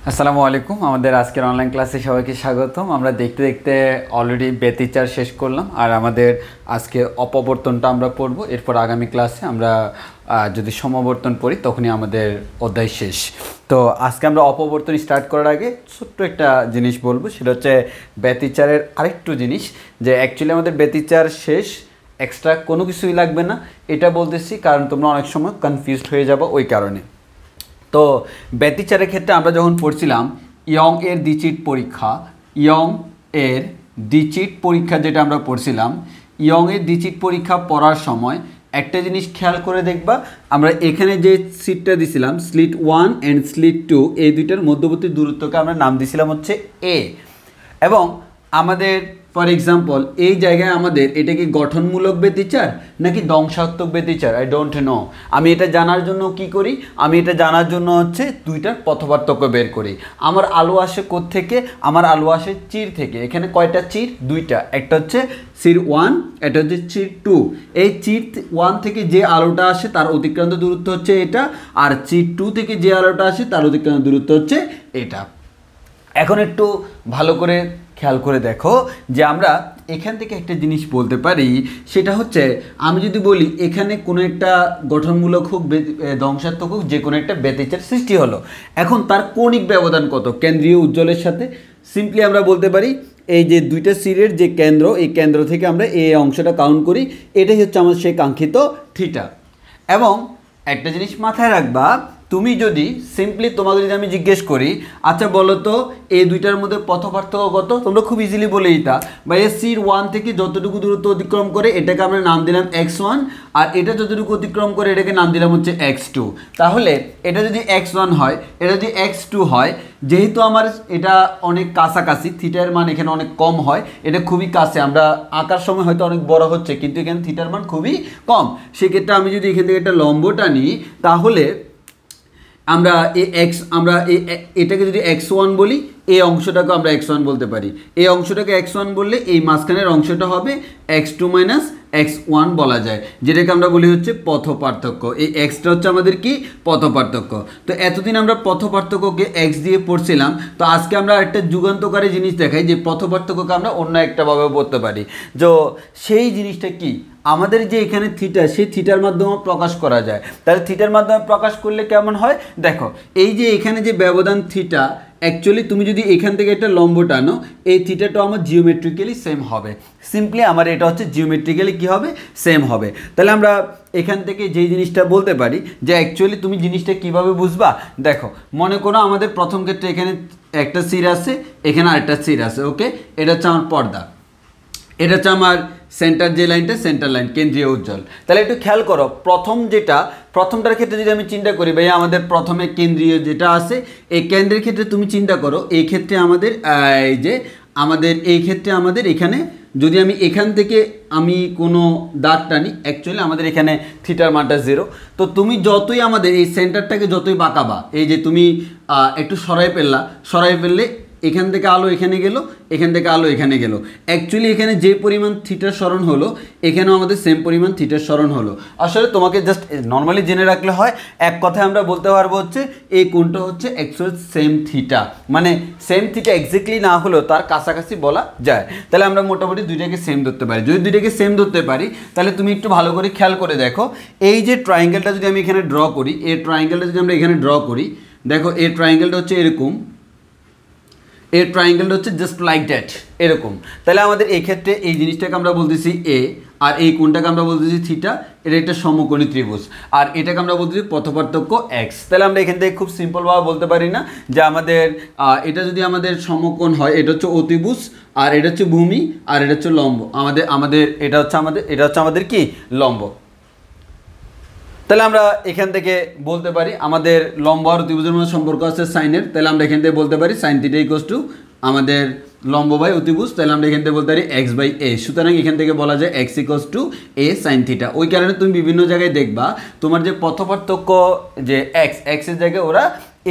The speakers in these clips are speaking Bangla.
আসসালামু আলাইকুম। আমাদের আজকের অনলাইন ক্লাসে সবাইকে স্বাগতম। আমরা দেখতে দেখতে অলরেডি ব্যতিচার শেষ করলাম, আর আমাদের আজকে অপবর্তনটা আমরা পড়ব। এরপর আগামী ক্লাসে আমরা যদি সমবর্তন পড়ি তখনই আমাদের অধ্যায় শেষ। তো আজকে আমরা অপবর্তন স্টার্ট করার আগে ছোট্ট একটা জিনিস বলবো, সেটা হচ্ছে ব্যতিচারের আরেকটু জিনিস, যে অ্যাকচুয়ালি আমাদের ব্যতিচার শেষ, এক্সট্রা কোনো কিছুই লাগবে না। এটা বলতেছি কারণ তোমরা অনেক সময় কনফিউজড হয়ে যাবো ওই কারণে। তো ব্যতিচারের ক্ষেত্রে আমরা যখন পড়ছিলাম ইয়ং এর দ্বিচিট পরীক্ষা, ইয়ং এর দ্বিচিট পরীক্ষা যেটা আমরা পড়ছিলাম, ইয়ং এর দ্বিচিট পরীক্ষা পড়ার সময় একটা জিনিস খেয়াল করে দেখবা, আমরা এখানে যে সিটটা দিছিলাম স্লিট 1 অ্যান্ড স্লিট 2, এই দুইটার মধ্যবর্তী দূরত্বকে আমরা নাম দিছিলাম হচ্ছে এ। এবং আমাদের ফর এক্সাম্পল এই জায়গায় আমাদের এটা কি গঠনমূলক ব্যতিচার নাকি ধ্বংসাত্মক ব্যতিচার, আই ডোন্ট নো। আমি এটা জানার জন্য কি করি, আমি এটা জানার জন্য হচ্ছে দুইটার পথপার্থক্য বের করি। আমার আলো আসে কোত্থেকে? আমার আলো আসে চির থেকে। এখানে কয়টা চির? দুইটা, একটা হচ্ছে চির 1, এটা হচ্ছে চির 2। এই চির 1 থেকে যে আলোটা আসে তার অতিক্রান্ত দূরত্ব হচ্ছে এটা, আর চির 2 থেকে যে আলোটা আসে তার অতিক্রান্ত দূরত্ব হচ্ছে এটা। এখন একটু ভালো করে খেয়াল করে দেখো যে আমরা এখান থেকে একটা জিনিস বলতে পারি, সেটা হচ্ছে আমি যদি বলি এখানে কোনো একটা গঠনমূলক হোক ধ্বংসাত্মক হোক, যে কোনো একটা ব্যতিচার সৃষ্টি হলো, এখন তার কৌণিক ব্যবধান কত কেন্দ্রীয় উজ্জ্বলের সাথে? সিম্পলি আমরা বলতে পারি এই যে দুইটা সিরের যে কেন্দ্র, এই কেন্দ্র থেকে আমরা এই অংশটা কাউন্ট করি, এটাই হচ্ছে আমার সেই কাঙ্ক্ষিত থিটা। এবং একটা জিনিস মাথায় রাখবা, তুমি যদি সিম্পলি তোমাকে যদি আমি জিজ্ঞেস করি আচ্ছা বলো তো এই দুইটার মধ্যে পথপার্থক্য কত, তোমরা খুব ইজিলি বলে দিতা বা এ সির 1 থেকে যতটুকু দূরত্ব অতিক্রম করে এটাকে আমরা নাম দিলাম x1, আর এটা যতটুকু অতিক্রম করে এটাকে নাম দিলাম হচ্ছে x2। তাহলে এটা যদি x1 হয়, এটা যদি x2 হয়, যেহেতু আমার এটা অনেক কাছাকাছি, থিটার মান এখানে অনেক কম হয়, এটা খুবই কাছে, আমরা আঁকার সময় হয়তো অনেক বড় হচ্ছে কিন্তু এখানে থিটার মান খুবই কম, সেক্ষেত্রে আমি যদি এখান থেকে একটা লম্বটা নিই, তাহলে আমরা এটাকে যদি x1 বলি, এই অংশটাকে আমরা x1 বলতে পারি, এই অংশটাকে x1 বললে এই মাঝখানের অংশটা হবে x2 মাইনাস x1 বলা যায়, যেটাকে আমরা বলি হচ্ছে পথপার্থক্য। এই xটা হচ্ছে আমাদের কি? পথপার্থক্য। তো এতদিন আমরা পথপার্থক্যকে x দিয়ে পড়ছিলাম, তো আজকে আমরা একটা যুগান্তকারী জিনিস দেখাই যে পথপার্থক্যকে আমরা অন্য একটা ভাবে বলতে পারি। তো সেই জিনিসটা কি, আমাদের যে এখানে থিটা, সেই থিটার মাধ্যমে প্রকাশ করা যায়। তাহলে থিটার মাধ্যমে প্রকাশ করলে কেমন হয় দেখো, এই যে এখানে যে ব্যবধান থিটা, অ্যাকচুয়ালি তুমি যদি এখান থেকে একটা লম্ব টানো, এই থিটাটা আমার জিওমেট্রিক্যালি সেম হবে। সিম্পলি আমার এটা হচ্ছে জিওমেট্রিক্যালি কি হবে? সেম হবে। তাহলে আমরা এখান থেকে যেই জিনিসটা বলতে পারি যে অ্যাকচুয়ালি তুমি জিনিসটা কিভাবে বুঝবা, দেখো মনে করো আমাদের প্রথম ক্ষেত্রে এখানে একটা সির আছে, এখানে আরেকটা সির আছে, ওকে, এটা হচ্ছে আমার পর্দা, এটা হচ্ছে আমার সেন্টার, যে লাইনটা সেন্টার লাইন, কেন্দ্রীয় উজ্জ্বল। তাহলে একটু খেয়াল করো, প্রথমটার ক্ষেত্রে যদি আমি চিন্তা করি, ভাই আমাদের প্রথমে কেন্দ্রীয় যেটা আছে, এই কেন্দ্রের ক্ষেত্রে তুমি চিন্তা করো, এই ক্ষেত্রে আমাদের এই ক্ষেত্রে আমাদের এখানে যদি আমি এখান থেকে আমি কোনো দাগ টানি, অ্যাকচুয়ালি আমাদের এখানে থিটার মানটা 0। তো তুমি যতই আমাদের এই সেন্টারটাকে যতই বাঁকাবা, এই যে তুমি একটু সরাই ফেললে এখান থেকে আলো এখানে গেল, এখান থেকে আলো এখানে গেল, অ্যাকচুয়ালি এখানে যে পরিমাণ থিটার সরণ হলো, এখানেও আমাদের সেম পরিমাণ থিটার সরণ হলো। আসলে তোমাকে জাস্ট নর্মালি জেনে রাখলে হয়, এক কথায় আমরা বলতে পারবো হচ্ছে এই কোণটা হচ্ছে অ্যাকচুয়াল সেম থিটা, মানে সেম থিটা এক্স্যাক্টলি না হলেও তার কাছাকাছি বলা যায়। তাহলে আমরা মোটামুটি দুইটাকে সেম ধরতে পারি। যদি দুইটাকে সেম ধরতে পারি, তাহলে তুমি একটু ভালো করে খেয়াল করে দেখো, এই যে ট্রায়াঙ্গেলটা যদি আমি এখানে ড্র করি, এই ট্রায়াঙ্গেলটা যদি আমরা এখানে ড্র করি, দেখো এই ট্রায়াঙ্গেলটা হচ্ছে এরকম, এই ট্রায়াঙ্গেলটা হচ্ছে জাস্ট লাইক দ্যাট, এরকম। তাহলে আমাদের এই ক্ষেত্রে এই জিনিসটাকে আমরা বলতেছি এ, আর এই কোণটাকে আমরা বলতেছি থিটা, এটা একটা সমকোণী ত্রিভুজ, আর এটাকে আমরা বলতেছি পথপার্থক্য এক্স। তাহলে আমরা এখান থেকে খুব সিম্পলভাবে বলতে পারি না যে আমাদের এটা যদি আমাদের সমকোণ হয়, এটা হচ্ছে অতিভুজ, আর এটা হচ্ছে ভূমি, আর এটা হচ্ছে লম্ব, এটা হচ্ছে আমাদের কি? লম্ব। তাহলে আমরা এখান থেকে বলতে পারি আমাদের লম্ব আর অতিভুজের মধ্যে সম্পর্ক আছে সাইনের, তাহলে আমরা এখান থেকে বলতে পারি সাইন থিটা ইকুয়ালস টু আমাদের লম্ব বাই অতিভুজ, তাহলে আমরা এখান থেকে বলতে পারি এক্স বাই এ। সুতরাং এখান থেকে বলা যায় x equals to A sine theta. ওই কারণে তুমি বিভিন্ন জায়গায় দেখবা তোমার যে পথপার্থক্য যে এক্সের জায়গায় ওরা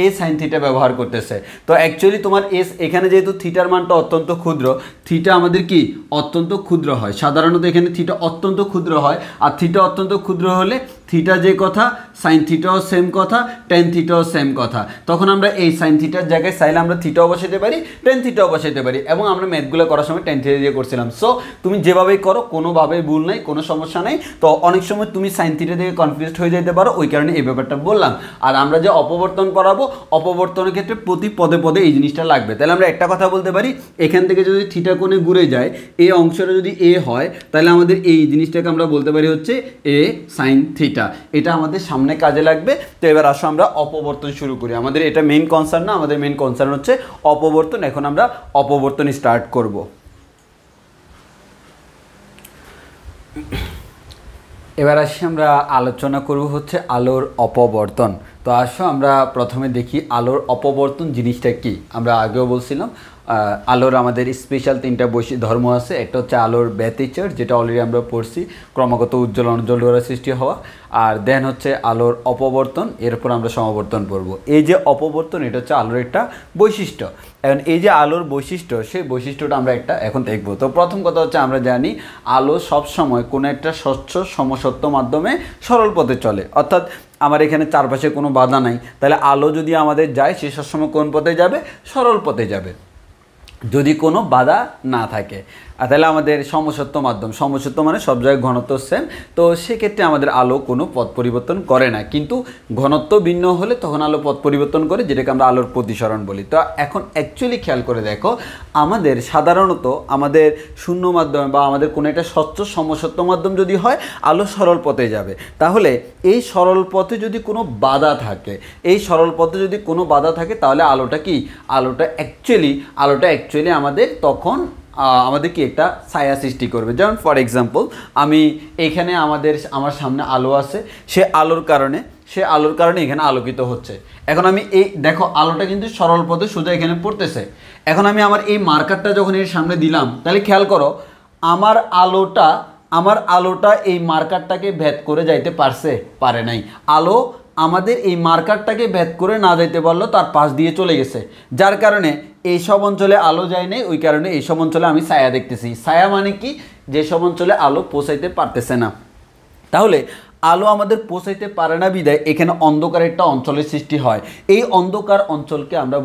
এ সাইন থিটা ব্যবহার করতেছে। তো অ্যাকচুয়ালি তোমার এস এখানে যেহেতু থিটার মানটা অত্যন্ত ক্ষুদ্র, থিটা আমাদের কি অত্যন্ত ক্ষুদ্র হয়, সাধারণত এখানে থিটা অত্যন্ত ক্ষুদ্র হয়, আর থিটা অত্যন্ত ক্ষুদ্র হলে থিটা যে কথা, সাইন থিটাও সেম কথা, টেন থিটাও সেম কথা। তখন আমরা এই সাইন থিটার জায়গায় চাইলে আমরা থিটাও বসাইতে পারি, টেন থিটাও বসাইতে পারি, এবং আমরা ম্যাথগুলো করার সময় টেন থিটা দিয়ে করছিলাম। সো তুমি যেভাবেই করো কোনোভাবেই ভুল নাই, কোনো সমস্যা নেই। তো অনেক সময় তুমি সাইন থিটা থেকে কনফিউজড হয়ে যেতে পারো, ওই কারণে এই ব্যাপারটা বললাম। আর আমরা যে অপবর্তন করাবো, অপবর্তনের ক্ষেত্রে প্রতি পদে পদে এই জিনিসটা লাগবে। তাহলে আমরা একটা কথা বলতে পারি, এখান থেকে যদি থিটা কোণে ঘুরে যায়, এই অংশটা যদি এ হয়, তাহলে আমাদের এই জিনিসটাকে আমরা বলতে পারি হচ্ছে এ সাইন থিটা। এটা আমাদের সামনে কাজে লাগবে। তো এবার আসো আমরা অপবর্তন শুরু করি। আমাদের এটা মেইন কনসার্ন না, আমাদের মেইন কনসার্ন হচ্ছে অপবর্তন। এখন আমরা অপবর্তন স্টার্ট করব। এবার আসি আমরা আলোচনা করব হচ্ছে আলোর অপবর্তন। তো আসো আমরা প্রথমে দেখি আলোর অপবর্তন জিনিসটা কি। আমরা আগেও বলছিলাম আলোর আমাদের স্পেশাল তিনটা ধর্ম আছে। একটা হচ্ছে আলোর ব্যতিচার, যেটা অলরেডি আমরা পড়ছি, ক্রমাগত উজ্জ্বল অনুজ্জ্বল দ্বারা সৃষ্টি হওয়া। আর দেন হচ্ছে আলোর অপবর্তন, এরপর আমরা সমবর্তন পড়ব। এই যে অপবর্তন, এটা হচ্ছে আলোর একটা বৈশিষ্ট্য। এখন এই যে আলোর বৈশিষ্ট্য, সেই বৈশিষ্ট্যটা আমরা একটা এখন দেখব। তো প্রথম কথা হচ্ছে আমরা জানি আলো সবসময় কোনো একটা স্বচ্ছ সমসত্ব মাধ্যমে সরল পথে চলে। অর্থাৎ আমার এখানে চারপাশে কোনো বাধা নাই, তাহলে আলো যদি আমাদের যায় সে সবসময় কোন পথে যাবে? সরল পথে যাবে, যদি কোনো বাধা না থাকে। তাহলে আমাদের সমসত্ব মাধ্যম, সমসত্ব মানে সব জায়গায় ঘনত্ব সেম, তো সেক্ষেত্রে আমাদের আলো কোনো পথ পরিবর্তন করে না। কিন্তু ঘনত্ব ভিন্ন হলে তখন আলো পথ পরিবর্তন করে, যেটাকে আমরা আলোর প্রতিসরণ বলি। তো এখন অ্যাকচুয়ালি খেয়াল করে দেখো, আমাদের সাধারণত আমাদের শূন্য মাধ্যমে বা আমাদের কোনো একটা স্বচ্ছ সমসত্ব মাধ্যম যদি হয়, আলো সরল পথে যাবে। তাহলে এই সরল পথে যদি কোনো বাধা থাকে, এই সরল পথে যদি কোনো বাধা থাকে, তাহলে আলোটা কি? আলোটা অ্যাকচুয়ালি আমাদের তখন আমাদের কি একটা ছায়া সৃষ্টি করবে। যেমন ফর এক্সাম্পল, আমি এখানে আমার সামনে আলো আছে, সে আলোর কারণে এখানে আলোকিত হচ্ছে। এখন আমি এই দেখো, আলোটা কিন্তু সরল পথে সোজা এখানে পড়তেছে। এখন আমি আমার এই মার্কারটা যখন এর সামনে দিলাম, তাহলে খেয়াল করো, আমার আলোটা এই মার্কারটাকে ভেদ করে যাইতে পারে নাই। আলো আমাদের এই মার্কারটাকে ভেদ করে না যাইতে পারলো, তার পাশ দিয়ে চলে গেছে, যার কারণে এইসব অঞ্চলে আলো যায় নাই। ওই কারণে এইসব অঞ্চলে আমি ছায়া দেখতেছি। ছায়া মানে কি? যেসব অঞ্চলে আলো পৌঁছাইতে পারতেছে না। তাহলে আলো আমাদের পৌঁছাইতে পারে না বিধায় এখানে অন্ধকার একটা অঞ্চলের সৃষ্টি হয়। এই অন্ধকার অঞ্চলকে আমরা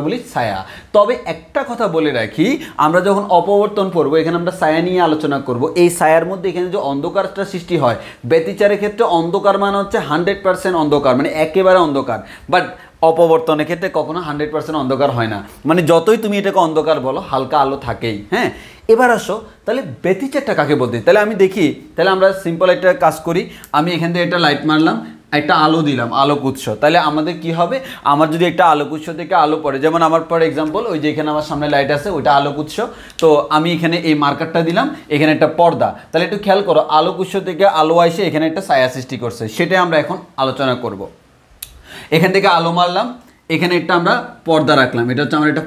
বলি ছায়া। তবে একটা কথা বলে রাখি, আমরা যখন অপবর্তন পড়বো, এখানে আমরা ছায়া নিয়ে আলোচনা করব। এই ছায়ার মধ্যে এখানে যে অন্ধকারটা সৃষ্টি হয়, ব্যতিচারের ক্ষেত্রে অন্ধকার মানে হচ্ছে 100% অন্ধকার, মানে একেবারে অন্ধকার। বাট অপবর্তনের ক্ষেত্রে কখনো 100% অন্ধকার হয় না, মানে যতই তুমি এটাকে অন্ধকার বলো, হালকা আলো থাকেই। হ্যাঁ, এবার আসো তাহলে ব্যতিচারটা কাকে বলতে? তাহলে আমি দেখি, তাহলে আমরা সিম্পল একটা কাজ করি। আমি এখান থেকে একটা লাইট মারলাম, একটা আলো দিলাম, আলোক উৎস। তাহলে আমাদের কি হবে? আমার যদি একটা আলোক উৎস থেকে আলো পড়ে, যেমন আমার ফর এক্সাম্পল ওই যে এখানে আমার সামনে লাইট আছে, ওইটা আলোক উৎস। তো আমি এখানে এই মার্কারটা দিলাম, এখানে একটা পর্দা। তাহলে একটু খেয়াল করো, আলোক উৎস থেকে আলো আসে এখানে একটা ছায়া সৃষ্টি করছে, সেটাই আমরা এখন আলোচনা করব। এখান থেকে আলো মারলাম, এখানে একটা আমরা পর্দা রাখলাম, এটা হচ্ছে আমার একটা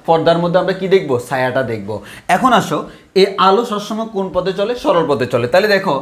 পর্দার মধ্যে আমরা কি দেখব? ছায়াটা দেখব। এখন আসো, এই আলো সবসময় কোন পথে চলে? সরল পথে চলে। তাহলে দেখো,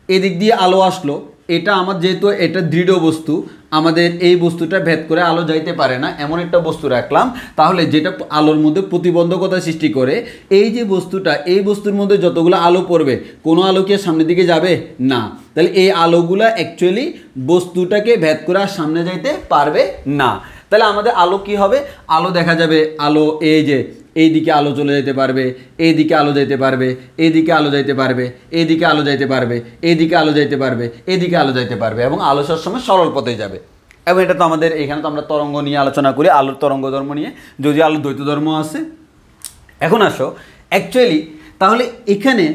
এদিক দিয়ে আলো আসলো, এটা আমার যেহেতু এটা দৃঢ় বস্তু, আমাদের এই বস্তুটা ভেদ করে আলো যাইতে পারে না, এমন একটা বস্তু রাখলাম। তাহলে যেটা আলোর মধ্যে প্রতিবন্ধকতা সৃষ্টি করে, এই যে বস্তুটা, এই বস্তুর মধ্যে যতগুলো আলো পড়বে, কোনো আলো কি সামনের দিকে যাবে না। তাহলে এই আলোগুলা অ্যাকচুয়ালি বস্তুটাকে ভেদ করে আর সামনে যাইতে পারবে না। তাহলে আমাদের আলো কি হবে? আলো দেখা যাবে, আলো এই যে এইদিকে আলো চলে যেতে পারবে, এইদিকে আলো যাইতে পারবে, এইদিকে আলো যাইতে পারবে, এইদিকে আলো যাইতে পারবে, এইদিকে আলো যাইতে পারবে, এইদিকে আলো যাইতে পারবে, এবং আলো সবসময় সরল পথে যাবে। এবং এটা তো আমাদের এখানে তো আমরা তরঙ্গ নিয়ে আলোচনা করি, আলোর তরঙ্গ ধর্ম নিয়ে, যদি আলোর দ্বৈত ধর্ম আছে। এখন আসো অ্যাকচুয়ালি, তাহলে এখানে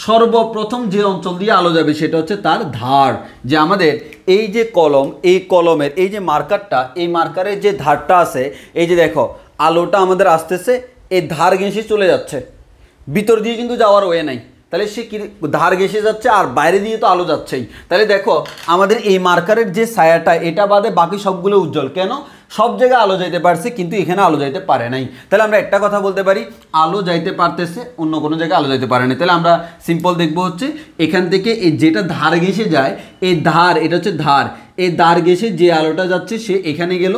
সর্বপ্রথম যে অঞ্চল দিয়ে আলো যাবে সেটা হচ্ছে তার ধার। যে আমাদের এই যে কলম, এই কলমের এই যে মার্কারটা, এই মার্কারের যে ধারটা আছে, এই যে দেখো আলোটা আমাদের আসতেছে, এই ধার ঘেঁষে চলে যাচ্ছে, ভিতর দিয়ে কিন্তু যাওয়ার ওয়ে নাই। তাহলে সে কি ধার ঘেঁষে যাচ্ছে, আর বাইরে দিয়ে তো আলো যাচ্ছেই। তাহলে দেখো আমাদের এই মার্কারের যে ছায়াটা, এটা বাদে বাকি সবগুলো উজ্জ্বল। কেন? সব জায়গায় আলো যাইতে পারছে, কিন্তু এখানে আলো যাইতে পারে নাই। তাহলে আমরা একটা কথা বলতে পারি, আলো যাইতে পারতেছে, অন্য কোনো জায়গায় আলো যাইতে পারে না। তাহলে আমরা সিম্পল দেখবো হচ্ছে এখান থেকে এই যেটা ধার ঘেঁষে যায়, এই ধার, এটা হচ্ছে ধার, এই ধার ঘেঁষে যে আলোটা যাচ্ছে সে এখানে গেল,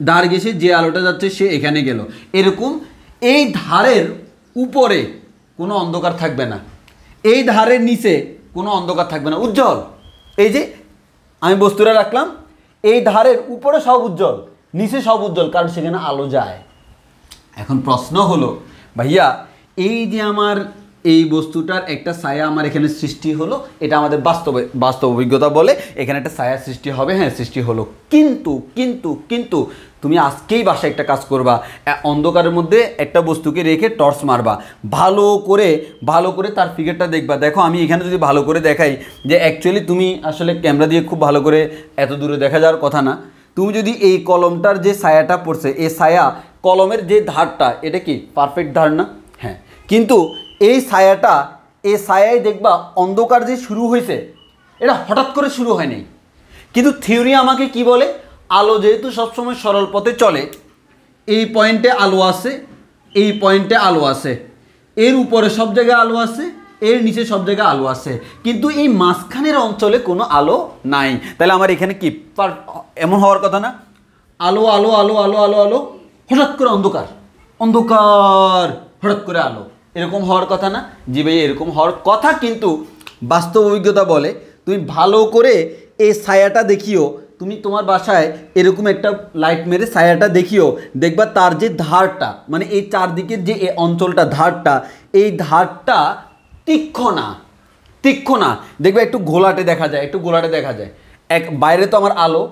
ধার ঘেঁষে যে আলোটা যাচ্ছে সে এখানে গেল। এরকম এই ধারের উপরে কোনো অন্ধকার থাকবে না, এই ধারের নিচে কোনো অন্ধকার থাকবে না, উজ্জ্বল। এই যে আমি বস্তুটা রাখলাম, এই ধারের উপরে সব উজ্জ্বল, নিচে সব উজ্জ্বল, কারণ সেখানে আলো যায়। এখন প্রশ্ন হলো ভাইয়া, এই যে আমার এই বস্তুটার একটা ছায়া আমার এখানে সৃষ্টি হলো, এটা আমাদের বাস্তব অভিজ্ঞতা বলে এখানে একটা ছায়া সৃষ্টি হবে। হ্যাঁ, সৃষ্টি হলো, কিন্তু কিন্তু কিন্তু তুমি আজকেই বাসায় একটা কাজ করবা, অন্ধকারের মধ্যে একটা বস্তুকে রেখে টর্চ মারবা, ভালো করে তার ফিগারটা দেখবা। দেখো আমি এখানে যদি ভালো করে দেখাই যে অ্যাকচুয়ালি তুমি আসলে ক্যামেরা দিয়ে খুব ভালো করে এত দূরে দেখা যাওয়ার কথা না, তুমি যদি এই কলমটার যে ছায়াটা পড়ছে, এই ছায়া কলমের যে ধারটা, এটা কি পারফেক্ট ধার না? হ্যাঁ, কিন্তু এই ছায়ায় দেখবা অন্ধকার যে শুরু হয়েছে, এটা হঠাৎ করে শুরু হয়নি। কিন্তু থিওরি আমাকে কি বলে, আলো যেহেতু সবসময় সরল পথে চলে, এই পয়েন্টে আলো আছে, এই পয়েন্টে আলো আছে, এর উপরে সব জায়গায় আলো আছে, এর নিচে সব জায়গায় আলো আছে, কিন্তু এই মাঝখানের অঞ্চলে কোনো আলো নাই। তাহলে আমার এখানে কি এমন হওয়ার কথা না, আলো আলো আলো আলো আলো আলো, হঠাৎ করে অন্ধকার, অন্ধকার হঠাৎ করে আলো, এরকম হওয়ার কথা না? জি ভাই, এরকম হওয়ার কথা, কিন্তু বাস্তব অভিজ্ঞতা বলে তুমি ভালো করে এই ছায়াটা দেখিও, তুমি তোমার বাসায় এরকম একটা লাইট মেরে ছায়াটা দেখিও, দেখবা তার যে ধারটা, মানে এই চারদিকের যে এই অঞ্চলটা ধারটা, এই ধারটা তীক্ষ্ণ না, দেখবে একটু ঘোলাটে দেখা যায়, এক বাইরে তো আমার আলো,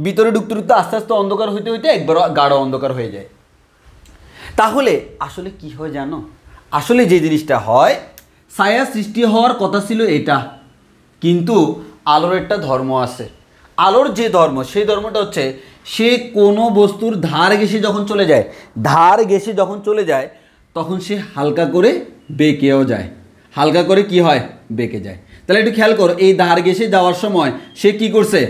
ভিতরে ঢুকতে ঢুকতে আস্তে আস্তে অন্ধকার হইতে হইতে একবার গাঢ় অন্ধকার হয়ে যায়। তাহলে আসলে কি হয় জানো, আসলে যে জিনিসটা হয়, ছায়া সৃষ্টি হওয়ার কথা ছিল এটা, কিন্তু আলোর একটা ধর্ম আছে। আলোর যে ধর্ম, সেই ধর্মটা হচ্ছে সে কোনো বস্তুর ধার ঘেঁষে যখন চলে যায়, তখন সে হালকা করে বেঁকেও যায়, হালকা করে কি হয়, বেঁকে যায়। তাহলে একটু খেয়াল করো, এই ধার ঘেঁষে যাওয়ার সময় সে কি করছে,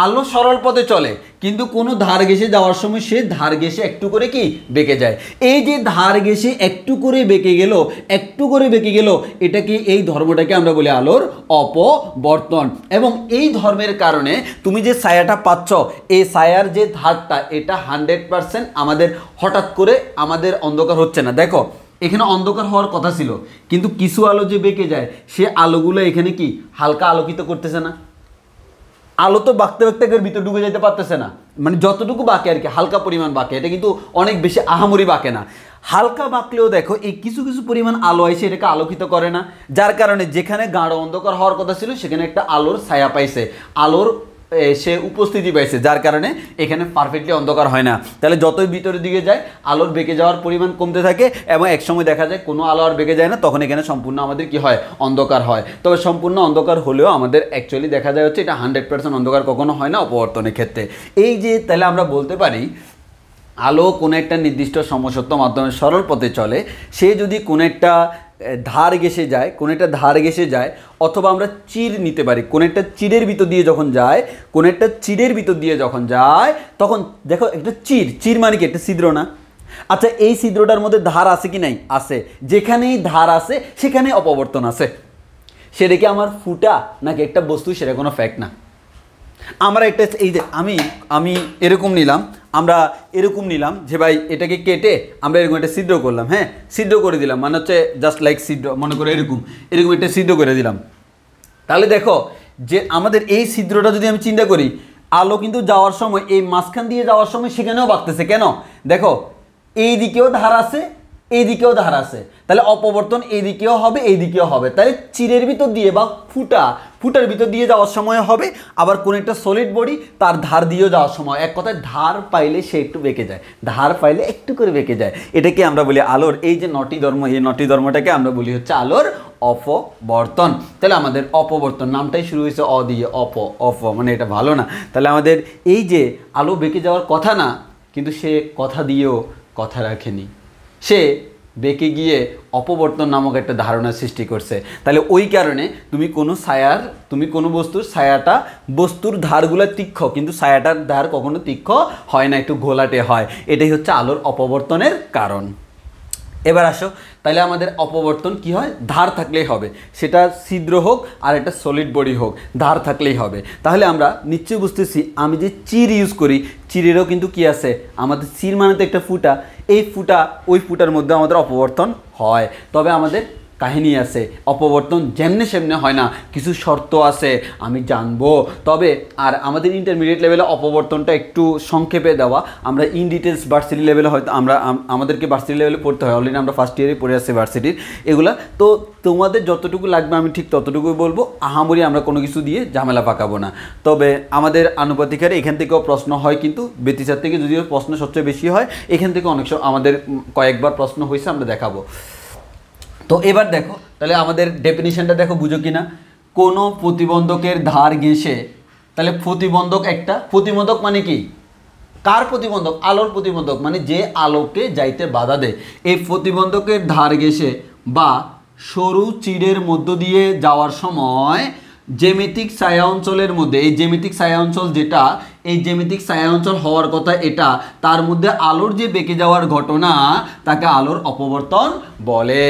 আলো সরল পথে চলে, কিন্তু কোনো ধার ঘেঁষে যাওয়ার সময় সে ধার ঘেঁষে একটু করে কি বেঁকে যায়। এই যে ধার ঘেঁষে একটু করে বেঁকে গেল, এটাকে, এই ধর্মটাকে আমরা বলি আলোর অপবর্তন। এবং এই ধর্মের কারণে তুমি যে ছায়াটা পাচ্ছ, এই ছায়ার যে ধারটা, এটা 100% আমাদের হঠাৎ করে আমাদের অন্ধকার হচ্ছে না। দেখো এখানে অন্ধকার হওয়ার কথা ছিল, কিন্তু কিছু আলো যে বেঁকে যায়, সে আলোগুলো এখানে কি হালকা আলোকিত করতেছে না? আলো তো বাঁকতে এর ভিতরে ঢুকে যেতে পারতেছে না, মানে যতটুকু বাঁকে আর কি, হালকা পরিমাণ বাঁকে, এটা কিন্তু অনেক বেশি আহামরি বাঁকে না। হালকা বাঁকলেও দেখো এই কিছু পরিমাণ আলো এসে এটাকে আলোকিত করে না, যার কারণে যেখানে গাঢ় অন্ধকার হওয়ার কথা ছিল সেখানে একটা আলোর ছায়া পাইছে, আলোর সে উপস্থিতি পাইছে, যার কারণে এখানে পারফেক্টলি অন্ধকার হয় না। তাহলে যতই ভিতরের দিকে যায় আলোর বেঁকে যাওয়ার পরিমাণ কমতে থাকে, এবং একসময় দেখা যায় কোনো আলো আর বেঁকে যায় না, তখন এখানে সম্পূর্ণ আমাদের কি হয়, অন্ধকার হয়। তবে সম্পূর্ণ অন্ধকার হলেও আমাদের অ্যাকচুয়ালি দেখা যায় হচ্ছে এটা 100% অন্ধকার কখনো হয় না অপবর্তনের ক্ষেত্রে। এই যে তাহলে আমরা বলতে পারি আলো কোনো একটা নির্দিষ্ট সমসত্ব মাধ্যমে সরল পথে চলে, সে যদি কোনো একটা ধার ঘেঁষে যায়, অথবা আমরা চির নিতে পারি, কোনো একটা চিরের ভিতর দিয়ে যখন যায়, তখন দেখো একটা চির মানে কি, একটা ছিদ্র না? আচ্ছা, এই ছিদ্রটার মধ্যে ধার আছে কি নাই? আছে। যেখানেই ধার আছে সেখানে অপবর্তন আছে। সেটা কি আমার ফুটা নাকি একটা বস্তু, সেটা কোনো ফ্যাক্ট না। আমরা একটা, এই যে আমি এরকম নিলাম যে ভাই এটাকে কেটে আমরা এরকম একটা ছিদ্র করলাম, হ্যাঁ, ছিদ্র করে দিলাম, মানে হচ্ছে জাস্ট লাইক ছিদ্র, মনে করে এরকম একটা ছিদ্র করে দিলাম। তাহলে দেখো যে আমাদের এই ছিদ্রটা যদি আমি চিন্তা করি, আলো কিন্তু যাওয়ার সময়, এই মাঝখান দিয়ে যাওয়ার সময় সেখানেও বাঁকতেছে। কেন? দেখো এই দিকেও ধার আছে, এই দিকেও ধার আছে, তাহলে অপবর্তন এই দিকেও হবে, এই দিকেও হবে। তাহলে চিরের ভিতর দিয়ে বা ফুটার ভিতর দিয়ে যাওয়ার সময় হবে, আবার কোন একটা সলিড বডি তার ধার দিয়েও যাওয়ার সময়, এক কথায় ধার পাইলে সে একটু বেঁকে যায়, ধার পাইলে একটু করে বেঁকে যায়। এটাকে আমরা বলি আলোর, এই যে নটি ধর্ম, এই নটি ধর্মটাকে আমরা বলি হচ্ছে আলোর অপবর্তন। তাহলে আমাদের অপবর্তন নামটাই শুরু হয়েছে অ দিয়ে, অপ মানে এটা ভালো না। তাহলে আমাদের এই যে আলো বেঁকে যাওয়ার কথা না, কিন্তু সে কথা দিয়েও কথা রাখেনি, সে বেঁকে গিয়ে অপবর্তন নামক একটা ধারণা সৃষ্টি করছে। তাহলে ওই কারণে তুমি কোনো বস্তুর ছায়াটা, বস্তুর ধারগুলো তীক্ষ্ণ, কিন্তু ছায়াটার ধার কখনো তীক্ষ্ণ হয় না, একটু ঘোলাটে হয়। এটাই হচ্ছে আলোর অপবর্তনের কারণ। এবার আসো, তাহলে আমাদের অপবর্তন কি হয়? ধার থাকলেই হবে, সেটা ছিদ্র হোক আর একটা সলিড বডি হোক, ধার থাকলেই হবে। তাহলে আমরা নিশ্চয়ই বুঝতেছি, আমি যে চির ইউজ করি, চিরেরও কিন্তু কি আছে, আমাদের চির মানে তো একটা ফুটা, এই ফুটা, ওই ফুটার মধ্যে আমাদের অপবর্তন হয়। তবে আমাদের কাহিনী আছে, অপবর্তন যেমনে সেমনে হয় না, কিছু শর্ত আছে আমি জানবো। তবে আর আমাদের ইন্টারমিডিয়েট লেভেলে অপবর্তনটা একটু সংক্ষেপে দেওয়া, আমরা ইন ডিটেলস ভার্সিটি লেভেলে হয়তো আমাদেরকে ভার্সিটি লেভেলে পড়তে হয়, অলরেডি আমরা ফার্স্ট ইয়ারে পড়ে আসছি ভার্সিটির এগুলা। তো তোমাদের যতটুকু লাগবে আমি ঠিক ততটুকুই বলবো, আহামরি আমরা কোনো কিছু দিয়ে ঝামেলা পাকাবো না। তবে আমাদের আনুপাতিক হারে এখান থেকেও প্রশ্ন হয়, কিন্তু বেতিচার থেকে যদিও প্রশ্ন সবচেয়ে বেশি হয়, এখান থেকে অনেক সময় আমাদের কয়েকবার প্রশ্ন হয়েছে, আমরা দেখাবো। তো এবার দেখো তাহলে আমাদের ডেফিনিশনটা দেখো, বুঝো কিনা। কোনো প্রতিবন্ধকের ধার ঘেঁষে, তাহলে প্রতিবন্ধক একটা, প্রতিবন্ধক মানে কি, কার প্রতিবন্ধক, আলোর প্রতিবন্ধক, মানে যে আলোকে যাইতে বাধা দেয়। এই প্রতিবন্ধকের ধার ঘেঁষে বা সরু চিড়ের মধ্য দিয়ে যাওয়ার সময় জ্যামিতিক ছায়া অঞ্চলের মধ্যে, এই জ্যামিতিক ছায়া অঞ্চল যেটা, এই জ্যামিতিক ছায়া অঞ্চল হওয়ার কথা এটা, তার মধ্যে আলোর যে বেঁকে যাওয়ার ঘটনা তাকে আলোর অপবর্তন বলে।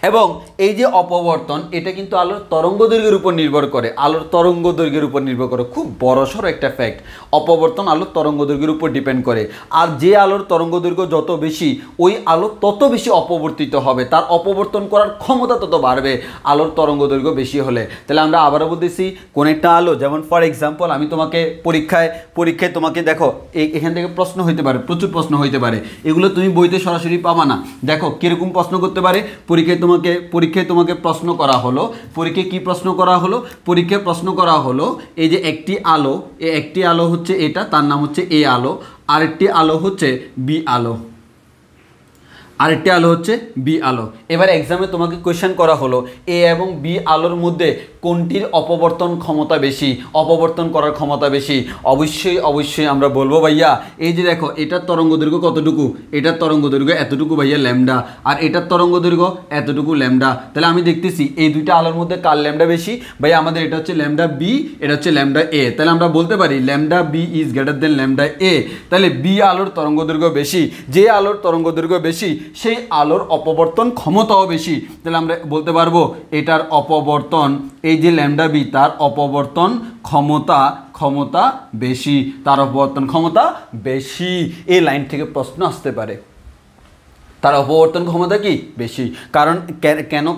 এবং এই যে অপবর্তন, এটা কিন্তু আলোর তরঙ্গ দৈর্ঘ্যের উপর নির্ভর করে, আলোর তরঙ্গ দৈর্ঘ্যের উপর নির্ভর করে, খুব বড়সড় একটা ফ্যাক্ট। অপবর্তন আলোর তরঙ্গ দৈর্ঘ্যের উপর ডিপেন্ড করে, আর যে আলোর তরঙ্গ দৈর্ঘ্য যত বেশি, ওই আলো তত বেশি অপবর্তিত হবে, তার অপবর্তন করার ক্ষমতা তত বাড়বে আলোর তরঙ্গ দৈর্ঘ্য বেশি হলে। তাহলে আমরা আবারও বলতেছি, কোন একটা আলো, যেমন ফর এক্সাম্পল আমি তোমাকে পরীক্ষায় তোমাকে দেখো, এখান থেকে প্রশ্ন হইতে পারে, প্রচুর প্রশ্ন হইতে পারে, এগুলো তুমি বইতে সরাসরি পাবা না। দেখো কিরকম প্রশ্ন করতে পারে, পরীক্ষায় তোমাকে প্রশ্ন করা হলো, পরীক্ষায় কি প্রশ্ন করা হলো, পরীক্ষায় প্রশ্ন করা হলো এই যে একটি আলো, একটি আলো হচ্ছে এটা, তার নাম হচ্ছে এ আলো, আরেকটি আলো হচ্ছে বি আলো, আরেকটি আলো হচ্ছে বি আলো। এবার এক্সামে তোমাকে কোয়েশ্চেন করা হলো এ এবং বি আলোর মধ্যে কোনটির অপবর্তন ক্ষমতা বেশি, অপবর্তন করার ক্ষমতা বেশি। অবশ্যই আমরা বলবো ভাইয়া, এই যে দেখো এটার তরঙ্গ দৈর্ঘ্য কতটুকু, এটার তরঙ্গ দৈর্ঘ্য এতটুকু ভাইয়া ল্যামডা, আর এটার তরঙ্গ দৈর্ঘ্য এতটুকু ল্যামডা। তাহলে আমি দেখতেছি এই দুইটা আলোর মধ্যে কার ল্যামডা বেশি, ভাইয়া আমাদের এটা হচ্ছে ল্যামডা বি, এটা হচ্ছে ল্যামডা এ। তাহলে আমরা বলতে পারি lambda B is greater than lambda A. তাহলে বি আলোর তরঙ্গ দৈর্ঘ্য বেশি, যে আলোর তরঙ্গ দৈর্ঘ্য বেশি সেই আলোর অপবর্তন ক্ষমতাও বেশি। তাহলে আমরা বলতে পারবো এটার অপবর্তন, এই যে ল্যামডা বি, তার অপবর্তন ক্ষমতা বেশি, তার অপবর্তন ক্ষমতা বেশি। এই লাইন থেকে প্রশ্ন আসতে পারে, তার অপবর্তন ক্ষমতা কি বেশি। কারণ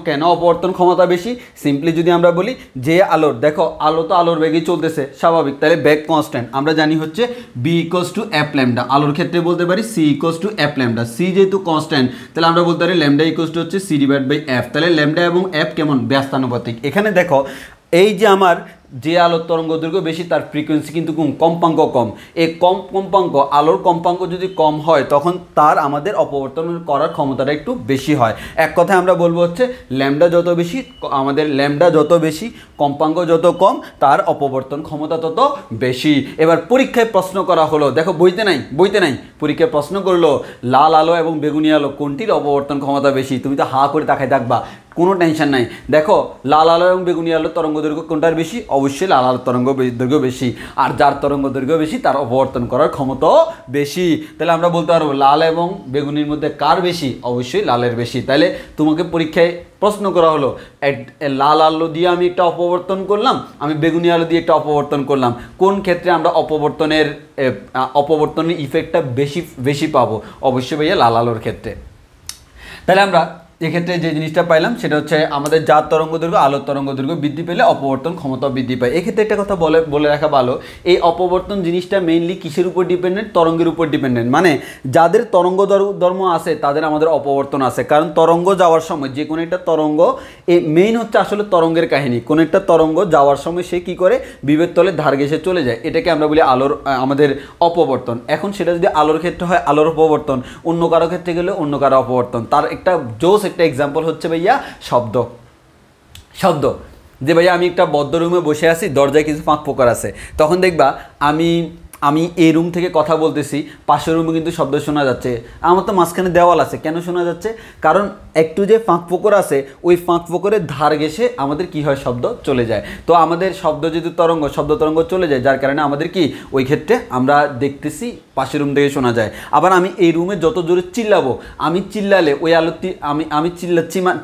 কেন অপবর্তন ক্ষমতা বেশি, সিম্পলি যদি আমরা বলি যে আলোর, দেখো আলো তো আলোর বেগেই চলতেছে স্বাভাবিক, তাহলে বেগ কনস্ট্যান্ট আমরা জানি হচ্ছে B equals to F lambda, আলোর ক্ষেত্রে বলতে পারি C equals to F lambda, C যেহেতু কনস্ট্যান্ট তাহলে আমরা বলতে পারি ল্যামডা ইকুয়ালস টু হচ্ছে সি ডিভাইড বাই এফ। তাহলে ল্যামডা এবং এফ কেমন, ব্যস্তানুপাতিক। এখানে দেখো এই যে আমার যে আলোর তরঙ্গ দৈর্ঘ্য বেশি তার ফ্রিকোয়েন্সি কিন্তু কম্পাঙ্ক কম, এই কম্পাঙ্ক, আলোর কম্পাঙ্ক যদি কম হয় তখন তার আমাদের অপবর্তন করার ক্ষমতাটা একটু বেশি হয়। এক কথায় আমরা বলবো হচ্ছে ল্যামডা যত বেশি, আমাদের ল্যামডা যত বেশি, কম্পাঙ্ক যত কম, তার অপবর্তন ক্ষমতা তত বেশি। এবার পরীক্ষায় প্রশ্ন করা হলো, দেখো বইতে নাই, পরীক্ষায় প্রশ্ন করলো লাল আলো এবং বেগুনি আলো কোনটির অপবর্তন ক্ষমতা বেশি, তুমি তো হা করে তাকায় থাকবা, কোনো টেনশন নাই। দেখো লাল আলো এবং বেগুনি আলোর তরঙ্গ দৈর্ঘ্য কোনটার বেশি, অবশ্যই লাল আলোর তরঙ্গ দৈর্ঘ্য বেশি, আর যার তরঙ্গ দৈর্ঘ্য বেশি তার অপবর্তন করার ক্ষমতাও বেশি। তাহলে আমরা বলতে পারবো লাল এবং বেগুনির মধ্যে কার বেশি, অবশ্যই লালের বেশি। তাহলে তোমাকে পরীক্ষায় প্রশ্ন করা হলো লাল আলো দিয়ে আমি একটা অপবর্তন করলাম, আমি বেগুনি আলো দিয়ে একটা অপবর্তন করলাম, কোন ক্ষেত্রে আমরা অপবর্তনের ইফেক্টটা বেশি পাবো, অবশ্যই ভাইয়া লাল আলোর ক্ষেত্রে। তাহলে আমরা এক্ষেত্রে যে জিনিসটা পাইলাম সেটা হচ্ছে আমাদের যার তরঙ্গ দৈর্ঘ্য, আলোর তরঙ্গ দৈর্ঘ্য বৃদ্ধি পেলে অপবর্তন ক্ষমতা বৃদ্ধি পায়। এক্ষেত্রে একটা কথা বলে রাখা ভালো, এই অপবর্তন জিনিসটা মেইনলি কিসের উপর ডিপেন্ডেন্ট, তরঙ্গের উপর ডিপেন্ডেন্ট। মানে যাদের তরঙ্গ ধর্ম আছে তাদের আমাদের অপবর্তন আছে, কারণ তরঙ্গ যাওয়ার সময় যে কোনো একটা তরঙ্গ, মেইন হচ্ছে আসলে তরঙ্গের কাহিনী, কোনো একটা তরঙ্গ যাওয়ার সময় সে কি করে, বিভেদ তলে ধার ঘেঁষে চলে যায়, এটাকে আমরা বলি আলোর আমাদের অপবর্তন। এখন সেটা যদি আলোর ক্ষেত্রে হয় আলোর অপবর্তন, অন্য কারো ক্ষেত্রে গেলে অন্য কারো অপবর্তন। তার একটা একটা এক্সাম্পল হচ্ছে ভাইয়া শব্দ যে ভাইয়া আমি একটা বদ্ধ রুমে বসে আছি, দরজায় কিছু ফাঁক ফোকর আছে, তখন দেখবা আমি এই রুম থেকে কথা বলতেছি, পাশের রুমে কিন্তু শব্দ শোনা যাচ্ছে, আমার তো মাঝখানে দেওয়াল আছে, কেন শোনা যাচ্ছে, কারণ একটু যে ফাঁক ফোকর আছে ওই ফাঁক ফোকরের ধার ঘেঁষে আমাদের কি হয়, শব্দ চলে যায়। তো আমাদের শব্দ যেহেতু শব্দ তরঙ্গ চলে যায়, যার কারণে আমাদের কি ওই ক্ষেত্রে আমরা দেখতেছি পাশের রুম থেকে শোনা যায়। আবার আমি এই রুমে যত জোরে চিল্লাবো, আমি চিল্লালে ওই আলোটি আমি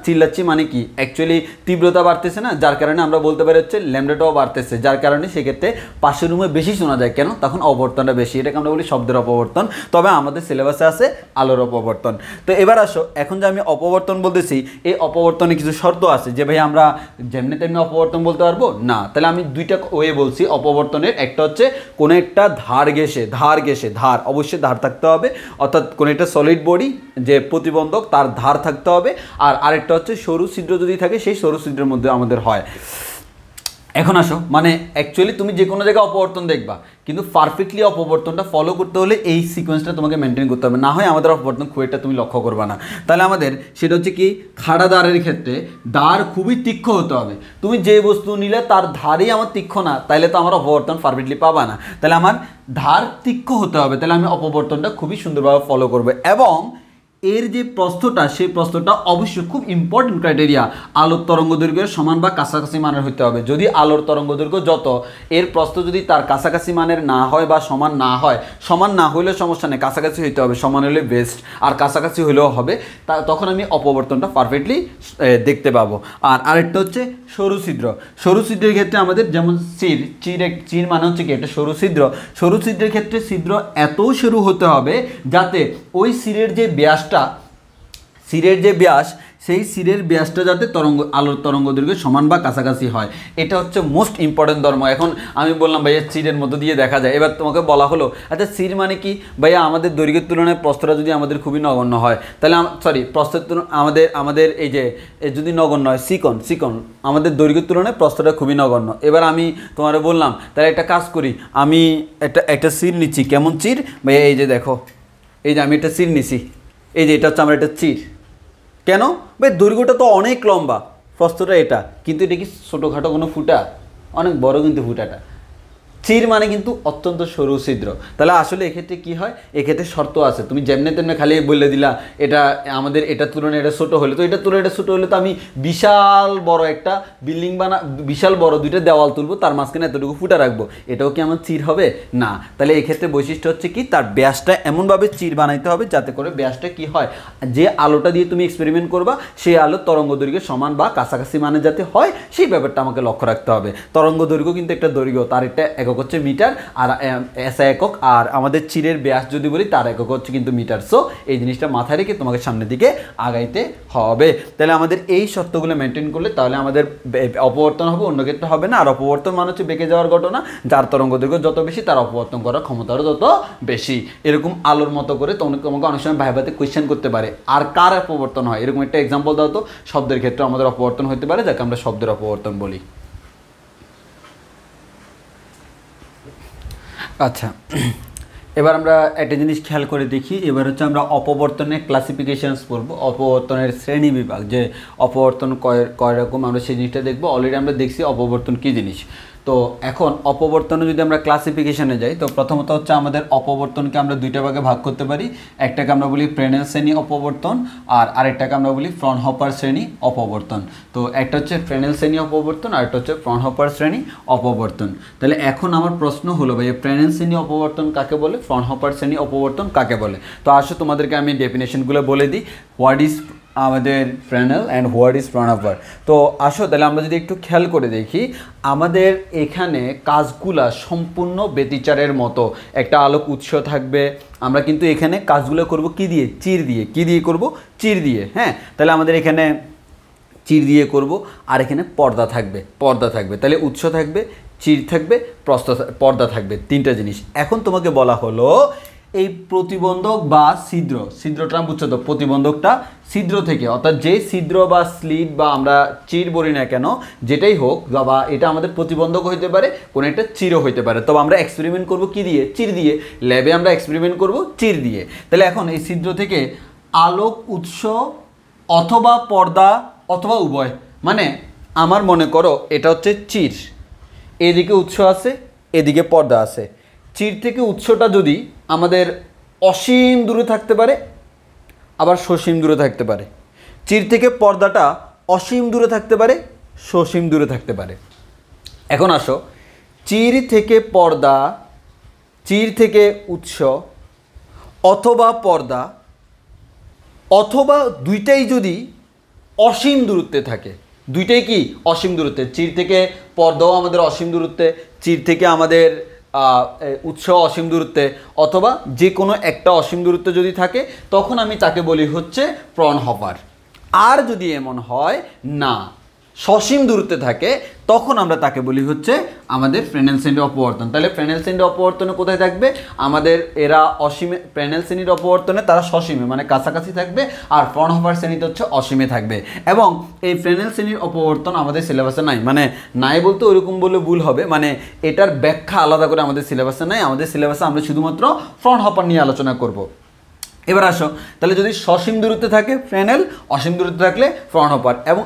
চিল্লাচ্ছি মানে কি, অ্যাকচুয়ালি তীব্রতা বাড়তেছে না, যার কারণে আমরা বলতে পারি হচ্ছে ল্যামডাটাও বাড়তেছে, যার কারণে সেক্ষেত্রে পাশের রুমে বেশি শোনা যায়। কেন, তখন অপবর্তনটা বেশি, এটাকে আমরা বলি শব্দের অপবর্তন। তবে আমাদের সিলেবাসে আছে আলোর অপবর্তন। তো এবার আসো, এখন যে আমি অপবর্তন বলতেছি, এই অপবর্তনে কিছু শর্ত আছে যে ভাই আমরা যেমনি তেমনি অপবর্তন বলতে পারবো না। তাহলে আমি দুইটা ওয়ে বলছি অপবর্তনের। একটা হচ্ছে কোনো একটা ধার ঘেঁষে ধার অবশ্যই ধার থাকতে হবে, অর্থাৎ কোনো একটা সলিড বডি যে প্রতিবন্ধক তার ধার থাকতে হবে। আর আরেকটা হচ্ছে সরু ছিদ্র যদি থাকে, সেই সরু ছিদ্রের মধ্যে আমাদের হয়। এখন আসো, মানে অ্যাকচুয়ালি তুমি যে কোনো জায়গায় অপবর্তন দেখবা, কিন্তু পারফেক্টলি অপবর্তনটা ফলো করতে হলে এই সিকোয়েন্সটা তোমাকে মেনটেন করতে হবে, না হয় আমাদের অপবর্তন খুব একটা তুমি লক্ষ্য করবে না। তাহলে আমাদের সেটা হচ্ছে কি, খাড়া দাঁড়ের ক্ষেত্রে দাঁড় খুবই তীক্ষ্ণ হতে হবে। তুমি যে বস্তু নিলে তার ধারই আমার তীক্ষ্ণ না, তাহলে তো আমার অপবর্তন পারফেক্টলি পাবা না। তাহলে আমার ধার তীক্ষ্ণ হতে হবে, তাহলে আমি অপবর্তনটা খুবই সুন্দরভাবে ফলো করবো। এবং এর যে প্রস্থটা, সেই প্রস্থটা অবশ্যই খুব ইম্পর্টেন্ট ক্রাইটেরিয়া, আলোর তরঙ্গ দৈর্ঘ্যের সমান বা কাছাকাছি মানের হতে হবে। যদি আলোর তরঙ্গ দৈর্ঘ্য যত, এর প্রস্থ যদি তার কাছাকাছি মানের না হয় বা সমান না হয়, সমান না হইলে সমস্যা নেই, কাছাকাছি হইতে হবে, সমান হলে বেস্ট, আর কাছাকাছি হলেও হবে, তখন আমি অপবর্তনটা পারফেক্টলি দেখতে পাবো। আর আরেকটা হচ্ছে সরু ছিদ্র। সরু ছিদ্রের ক্ষেত্রে আমাদের যেমন চির মানে হচ্ছে কি একটা সরু ছিদ্র। সরু ছিদ্রের ক্ষেত্রে ছিদ্র এত সরু হতে হবে যাতে ওই সিরের যে ব্যাস, সেই সিরের ব্যাসটা যাতে আলোর তরঙ্গ দৈর্ঘ্যের সমান বা কাছাকাছি হয়। এটা হচ্ছে মোস্ট ইম্পর্টেন্ট ধর্ম। এখন আমি বললাম ভাইয়া চিরের মধ্য দিয়ে দেখা যায়, এবার তোমাকে বলা হলো আচ্ছা চির মানে কি ভাইয়া, আমাদের দৈর্ঘ্যের তুলনায় প্রস্থটা যদি আমাদের খুবই নগণ্য হয়, তাহলে প্রস্থের তুলনায় আমাদের এই যে যদি নগণ্য হয়, চিকন আমাদের দৈর্ঘ্যের তুলনায় প্রস্থটা খুবই নগণ্য। এবার আমি তোমার বললাম তাহলে একটা কাজ করি, আমি একটা চির নিচ্ছি। কেমন চির ভাইয়া? এই যে দেখো, এই যে আমি একটা চির নিছি, এই যে এটা হচ্ছে আমার একটা চির। কেন ভাই? দৈর্ঘ্যটা তো অনেক লম্বা, প্রস্থটা এটা, কিন্তু এটা কি ছোটোখাটো কোনো ফুটা? অনেক বড় কিন্তু ফুটাটা। চির মানে কিন্তু অত্যন্ত সরু ছিদ্র। তাহলে আসলে এক্ষেত্রে কি হয়, এক্ষেত্রে শর্ত আছে। তুমি যেমনি তেমনি খালি বলে দিলা এটা আমাদের এটার তুলনায় এটা ছোটো হলে, তো এটার তুলনায় এটা ছোটো হলে তো আমি বিশাল বড় একটা বিল্ডিং বিশাল বড় দুইটা দেওয়াল তুলবো, তার মাঝখানে এতটুকু ফুটা রাখবো, এটাও কি আমার চির হবে? না। তাহলে এক্ষেত্রে বৈশিষ্ট্য হচ্ছে কি, তার ব্যাসটা এমনভাবে চির বানাইতে হবে যাতে করে ব্যাসটা কি হয়, যে আলোটা দিয়ে তুমি এক্সপেরিমেন্ট করবা সেই আলোর তরঙ্গ দৈর্ঘ্যের সমান বা কাছাকাছি মানে যাতে হয়, সেই ব্যাপারটা আমাকে লক্ষ্য রাখতে হবে। তরঙ্গ দৈর্ঘ্য কিন্তু একটা দৈর্ঘ্য, তার একটা একক হচ্ছে মিটার, আর এসআই একক, আর আমাদের চিরের ব্যাস যদি বলি তার একক হচ্ছে কিন্তু মিটার। সো এই জিনিসটা মাথায় রেখে তোমাকে সামনের দিকে আগাইতে হবে। তাহলে আমাদের এই শর্তগুলো মেনটেন করলে তাহলে আমাদের অপবর্তন হবে, অন্য ক্ষেত্রে হবে না। আর অপবর্তন মানে হচ্ছে বেঁকে যাওয়ার ঘটনা, যার তরঙ্গ দৈর্ঘ্য যত বেশি তার অপবর্তন করার ক্ষমতাও তত বেশি। এরকম আলোর মতো করে তোমাকে অনেক সময় ভাইভাতে কোয়েশ্চেন করতে পারে, আর কার অপবর্তন হয়, এরকম একটা এক্সাম্পল দাও তো। শব্দের ক্ষেত্রে আমাদের অপবর্তন হতে পারে, যাকে আমরা শব্দের অপবর্তন বলি। আচ্ছা, এবার আমরা একটা জিনিস খেয়াল করে দেখি। এবার হচ্ছে আমরা অপবর্তনের ক্লাসিফিকেশনস পড়বো, অপবর্তনের শ্রেণী বিভাগ, যে অপবর্তন কয় রকম আমরা সেই জিনিসটা দেখবো। অলরেডি আমরা দেখছি অপবর্তন কী জিনিস। তো এখন অপবর্তনে যদি আমরা ক্লাসিফিকেশনে যাই, তো প্রথমত হচ্ছে আমাদের অপবর্তনকে আমরা দুইটা ভাগে ভাগ করতে পারি। একটাকে আমরা বলি ফ্রেনেল শ্রেণী অপবর্তন, আর আরেকটাকে আমরা বলি ফ্রনহোফার শ্রেণী অপবর্তন। তো একটা হচ্ছে ফ্রেনেল শ্রেণী অপবর্তন, আর একটা হচ্ছে ফ্রনহোফার শ্রেণী অপবর্তন। তাহলে এখন আমার প্রশ্ন হলো ভাই, ফ্রেনেল শ্রেণী অপবর্তন কাকে বলে, ফ্রনহোফার শ্রেণী অপবর্তন কাকে বলে? তো আসো তোমাদেরকে আমি ডেফিনেশনগুলো বলে দিই, হোয়াট ইজ আমাদের ফ্রেনেল অ্যান্ড হোয়াট ইজ ফ্রনহোফার। তো আসো তাহলে আমরা যদি একটু খেয়াল করে দেখি, আমাদের এখানে কাজগুলা সম্পূর্ণ ব্যতিচারের মতো। একটা আলোক উৎস থাকবে, আমরা কিন্তু এখানে কাজগুলো করব কি দিয়ে? চির দিয়ে। কি দিয়ে করব? চির দিয়ে। হ্যাঁ, তাহলে আমাদের এখানে চির দিয়ে করব, আর এখানে পর্দা থাকবে। তাহলে উৎস থাকবে, চির থাকবে, পর্দা থাকবে, তিনটা জিনিস। এখন তোমাকে বলা হলো এই প্রতিবন্ধক বা ছিদ্রটা বুঝছো তো, প্রতিবন্ধকটা ছিদ্র থেকে, অর্থাৎ যে ছিদ্র বা স্লিট বা আমরা চির বলি না কেন, যেটাই হোক, বা এটা আমাদের প্রতিবন্ধক হইতে পারে, কোনো একটা চিরও হইতে পারে। তবে আমরা এক্সপেরিমেন্ট করব কি দিয়ে? চির দিয়ে। ল্যাবে আমরা এক্সপেরিমেন্ট করব চির দিয়ে। তাহলে এখন এই ছিদ্র থেকে আলোক উৎস অথবা পর্দা অথবা উভয়, মানে আমার মনে করো এটা হচ্ছে চির, এদিকে উৎস আছে, এদিকে পর্দা আছে। চির থেকে উৎসটা যদি আমাদের অসীম দূরে থাকতে পারে, আবার সসীম দূরে থাকতে পারে। চির থেকে পর্দাটা অসীম দূরে থাকতে পারে, সসীম দূরে থাকতে পারে। এখন আসো, চির থেকে পর্দা, চির থেকে উৎস অথবা পর্দা, অথবা দুইটাই যদি অসীম দূরত্বে থাকে, দুইটাই কি অসীম দূরত্বে, চির থেকে পর্দাও আমাদের অসীম দূরত্বে, চির থেকে আমাদের উৎস অসীম দূরত্বে অথবা যে কোনো একটা অসীম দূরত্বে যদি থাকে তখন আমি তাকে বলি হচ্ছে ফ্রনহফার। আর যদি এমন হয় না সসীম দূরত্বে থাকে তখন আমরা তাকে বলি হচ্ছে আমাদের ফ্রেনেল শ্রেণীর অপবর্তন। তাহলে ফ্রেনেল শ্রেণীর অপবর্তনে কোথায় থাকবে আমাদের এরা অসীমে, ফ্রেনেল শ্রেণীর অপবর্তনে তারা সসীমে মানে কাছাকাছি থাকবে, আর ফ্রনহফার শ্রেণীতে হচ্ছে অসীমে থাকবে। এবং এই ফ্রেনেল শ্রেণীর অপবর্তন আমাদের সিলেবাসে নাই, মানে নাই বলতে ওইরকম বলে ভুল হবে, মানে এটার ব্যাখ্যা আলাদা করে আমাদের সিলেবাসে নাই। আমাদের সিলেবাসে আমরা শুধুমাত্র ফ্রনহফার নিয়ে আলোচনা করব। এবার আসো, তাহলে যদি সসীম দূরত্বে থাকে ফ্রেনেল, অসীম দূরত্বে থাকলে ফ্রনহফার। এবং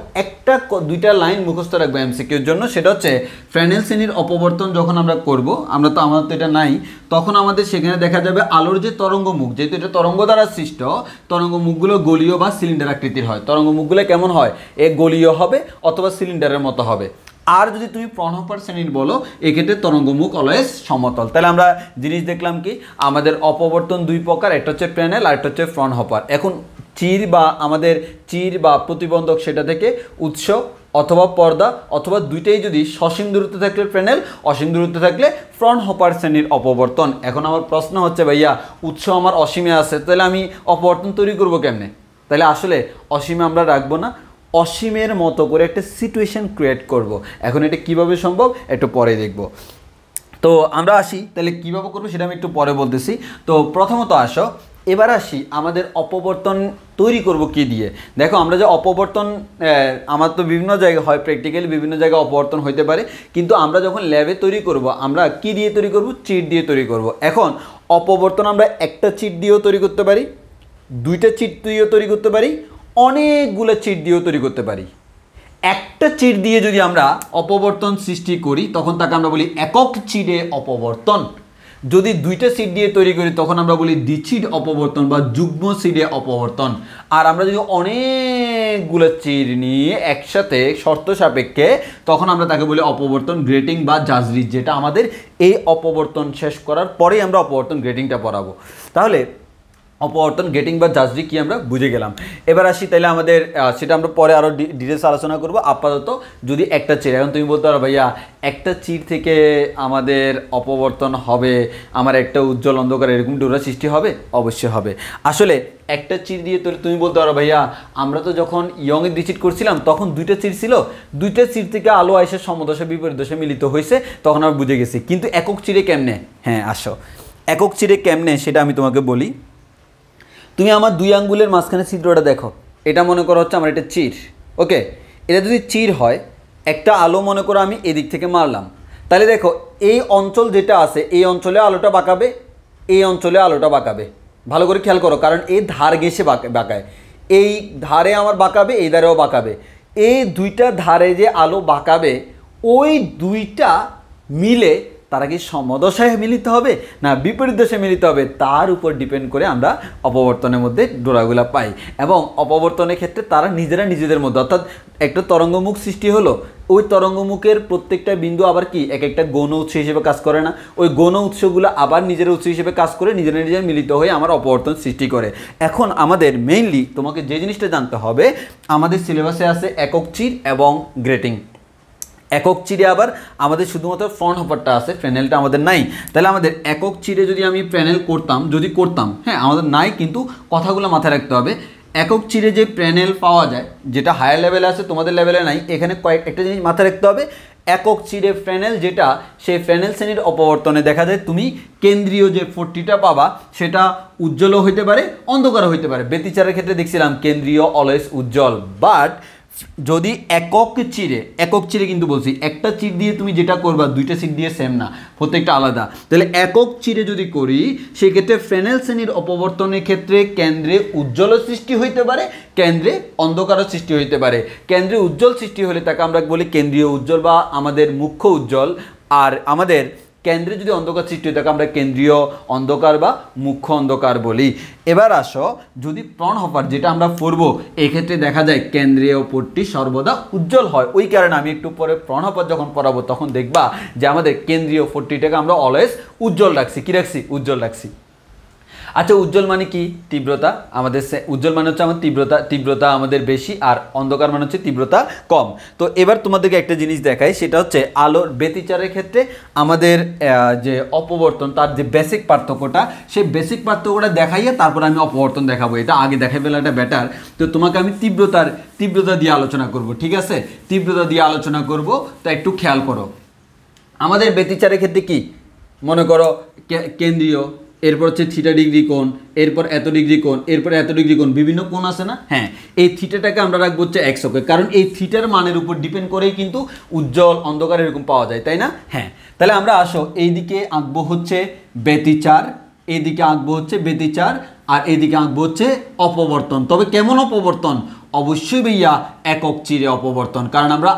দুইটা লাইন মুখস্থ রাখবো এমসিকিউর জন্য, সেটা হচ্ছে ফ্রেনেল শ্রেণীর অপবর্তন যখন আমরা করব, আমাদের তো এটা নাই, তখন আমাদের সেখানে দেখা যাবে আলোর যে তরঙ্গমুখ, যেহেতু এটা তরঙ্গ দ্বারা সৃষ্ট, তরঙ্গমুখগুলো গোলীয় বা সিলিন্ডার আকৃতির হয়। তরঙ্গমুখগুলো কেমন হয়, এ গোলীয় হবে অথবা সিলিন্ডারের মতো হবে। আর যদি তুমি ফ্রনহফার শ্রেণীর বলো এক্ষেত্রে তরঙ্গমুখ অলওয়েজ সমতল। তাহলে আমরা জিনিস দেখলাম কি আমাদের অপবর্তন দুই প্রকার, একটা হচ্ছে ফ্রেনেল আর একটা হচ্ছে ফ্রনহফার। এখন চির বা প্রতিবন্ধক সেটা থেকে উৎস অথবা পর্দা অথবা দুইটাই যদি সসীম দূরত্বে থাকলে ফ্রেনেল, অসীম দূরত্বে থাকলে ফ্রনহফার শ্রেণীর অপবর্তন। এখন আমার প্রশ্ন হচ্ছে ভাইয়া উৎস আমার অসীমে আছে, তাহলে আমি অপবর্তন তৈরি করবো কেমনে? তাহলে আসলে অসীমে আমরা রাখবো না, অসীমের মতো করে একটা সিচুয়েশন ক্রিয়েট করব। এখন এটা কিভাবে সম্ভব একটু পরে দেখব। তো আমরা আসি, তাহলে কীভাবে করবো সেটা আমি একটু পরে বলতেছি। তো প্রথমত আসো, এবার আসি আমাদের অপবর্তন তৈরি করব কি দিয়ে। দেখো আমরা যে অপবর্তন, আমার তো বিভিন্ন জায়গায় হয়, প্র্যাকটিক্যালি বিভিন্ন জায়গায় অপবর্তন হইতে পারে, কিন্তু আমরা যখন ল্যাবে তৈরি করব আমরা কি দিয়ে তৈরি করব, চিট দিয়ে তৈরি করব। এখন অপবর্তন আমরা একটা চিট দিয়েও তৈরি করতে পারি, দুইটা চিট দিয়েও তৈরি করতে পারি, অনেকগুলো চিট দিয়েও তৈরি করতে পারি। একটা চিট দিয়ে যদি আমরা অপবর্তন সৃষ্টি করি তখন তাকে আমরা বলি একক চিটে অপবর্তন। যদি দুইটা চিট দিয়ে তৈরি করি তখন আমরা বলি দ্বিচিট অপবর্তন বা যুগ্ম চিটে অপবর্তন। আর আমরা যদি অনেকগুলো চিট নিয়ে একসাথে শর্ত সাপেক্ষে তখন আমরা তাকে বলি অপবর্তন গ্রেটিং বা জাজরি, যেটা আমাদের এই অপবর্তন শেষ করার পরেই আমরা অপবর্তন গ্রেটিংটা পড়াবো। তাহলে অপবর্তন গ্রেটিং বা জাজরি কি আমরা বুঝে গেলাম। এবার আসি, তাহলে আমাদের সেটা আমরা পরে আরও ডিটেলস আলোচনা করব। আপাতত যদি একটা চির, এখন তুমি বলতে পারো ভাইয়া একটা চির থেকে আমাদের অপবর্তন হবে, আমার একটা উজ্জ্বল অন্ধকার এরকম ডোরা সৃষ্টি হবে? অবশ্যই হবে। আসলে একটা চির দিয়ে তুমি বলতে পারো ভাইয়া আমরা তো যখন ইয়ংয়ের দ্বিচিট করছিলাম তখন দুইটা চির ছিল, দুইটা চির থেকে আলো এসে সমদশা বিপরীত দশা মিলিত হয়েছে, তখন আমরা বুঝে গেছি। কিন্তু একক চিরে কেমনে? হ্যাঁ আসো, একক চিরে কেমনে সেটা আমি তোমাকে বলি। তুমি আমার দুই আঙ্গুলের মাঝখানে ছিদ্রটা দেখো, এটা মনে করো হচ্ছে আমার এটা চির, ওকে। এটা যদি চির হয়, একটা আলো মনে করো আমি এদিক থেকে মারলাম, তাহলে দেখো এই অঞ্চল যেটা আছে এই অঞ্চলে আলোটা বাঁকাবে, এই অঞ্চলে আলোটা বাঁকাবে। ভালো করে খেয়াল করো, কারণ এই ধার ঘেঁষে বাঁকায়, এই ধারে আমার বাঁকাবে, এই ধারেও বাঁকাবে। এই দুইটা ধারে যে আলো বাঁকাবে ওই দুইটা মিলে তারা কি সমদশায় মিলিত হবে না বিপরীত দশায় মিলিত হবে, তার উপর ডিপেন্ড করে আমরা অপবর্তনের মধ্যে ডোরাগুলা পাই। এবং অপবর্তনের ক্ষেত্রে তারা নিজেদের মধ্যে, অর্থাৎ একটা তরঙ্গমুখ সৃষ্টি হলো, ওই তরঙ্গমুখের প্রত্যেকটা বিন্দু আবার কি এক একটা গৌণ উৎস হিসেবে কাজ করে না, ওই গৌণ উৎসগুলো আবার নিজের উৎস হিসেবে কাজ করে নিজের মিলিত হয়ে আমার অপবর্তন সৃষ্টি করে। এখন আমাদের মেইনলি তোমাকে যে জিনিসটা জানতে হবে, আমাদের সিলেবাসে আছে একক চির এবং গ্রেটিং। একক চিরে আবার আমাদের শুধুমাত্র ফ্রনহফারটা আছে, ফ্রেনেলটা আমাদের নাই। তাহলে আমাদের একক চিরে যদি আমি ফ্রেনেল করতাম, হ্যাঁ আমাদের নাই, কিন্তু কথাগুলো মাথায় রাখতে হবে। একক চিরে যে প্যানেল পাওয়া যায়, যেটা হায়ার লেভেলে আছে তোমাদের লেভেলে নাই, এখানে একটা জিনিস মাথায় রাখতে হবে, একক চিরে ফ্রেনেল যেটা, সেই ফ্রেনেল শ্রেণীর অপবর্তনে দেখা যায় তুমি কেন্দ্রীয় যে 40টা পাবা সেটা উজ্জ্বলও হইতে পারে অন্ধকারও হইতে পারে। ব্যতিচারের ক্ষেত্রে দেখছিলাম কেন্দ্রীয় অলওয়েজ উজ্জ্বল, বাট যদি একক চিরে কিন্তু বলছি একটা চির দিয়ে তুমি যেটা করবা দুইটা চির দিয়ে সেম না, প্রত্যেকটা আলাদা। তাহলে একক চিরে যদি করি সেক্ষেত্রে ফ্রেনেল শ্রেণীর অপবর্তনের ক্ষেত্রে কেন্দ্রে উজ্জ্বল সৃষ্টি হইতে পারে, কেন্দ্রে অন্ধকারও সৃষ্টি হইতে পারে। কেন্দ্রে উজ্জ্বল সৃষ্টি হলে তাকে আমরা বলি কেন্দ্রীয় উজ্জ্বল বা আমাদের মুখ্য উজ্জ্বল, আর আমাদের কেন্দ্রে যদি অন্ধকার সৃষ্টি হয় তাকে আমরা কেন্দ্রীয় অন্ধকার বা মুখ্য অন্ধকার বলি। এবার আসো, যদি ফ্রনহফার যেটা আমরা পড়বো এক্ষেত্রে দেখা যায় কেন্দ্রীয় পট্টি সর্বদা উজ্জ্বল হয়। ওই কারণে আমি একটু পরে ফ্রনহফার যখন পড়াবো তখন দেখবা যে আমাদের কেন্দ্রীয় পট্টিটাকে আমরা অলওয়েজ উজ্জ্বল রাখছি। কি রাখছি? উজ্জ্বল রাখছি। আচ্ছা, উজ্জ্বল মানে কি? তীব্রতা। আমাদের উজ্জ্বল মানে হচ্ছে আমার তীব্রতা আমাদের বেশি, আর অন্ধকার মানে হচ্ছে তীব্রতা কম। তো এবার তোমাদেরকে একটা জিনিস দেখাই, সেটা হচ্ছে আলোর ব্যতিচারের ক্ষেত্রে আমাদের যে অপবর্তন, তার যে বেসিক পার্থক্যটা, সেই বেসিক পার্থক্যটা দেখাইয়ে তারপর আমি অপবর্তন দেখাবো। এটা আগে দেখাই ফেলাটা বেটার। তো তোমাকে আমি তীব্রতা দিয়ে আলোচনা করব, ঠিক আছে? তীব্রতা দিয়ে আলোচনা করব, তা একটু খেয়াল করো। আমাদের ব্যতিচারের ক্ষেত্রে কি মনে করো, কেন্দ্রীয়, এরপর হচ্ছে থিটা ডিগ্রি কোণ, এরপর এত ডিগ্রি কোণ, এরপর এত ডিগ্রি কোণ, বিভিন্ন কোণ আছে না? হ্যাঁ, এই থিটাটাকে আমরা রাখবো হচ্ছে এক্স অক্ষে, কারণ এই থিটার মানের উপর ডিপেন্ড করেই কিন্তু উজ্জ্বল অন্ধকার এরকম পাওয়া যায়, তাই না? হ্যাঁ, তাহলে আমরা আসো এইদিকে আঁকবো হচ্ছে ব্যতিচার, এইদিকে আঁকবো হচ্ছে ব্যতিচার, আর এইদিকে আঁকবো হচ্ছে অপবর্তন। তবে কেমন অপবর্তন? অবশ্যই ভাইয়া একক চিরে অপবর্তন, কারণ আমরা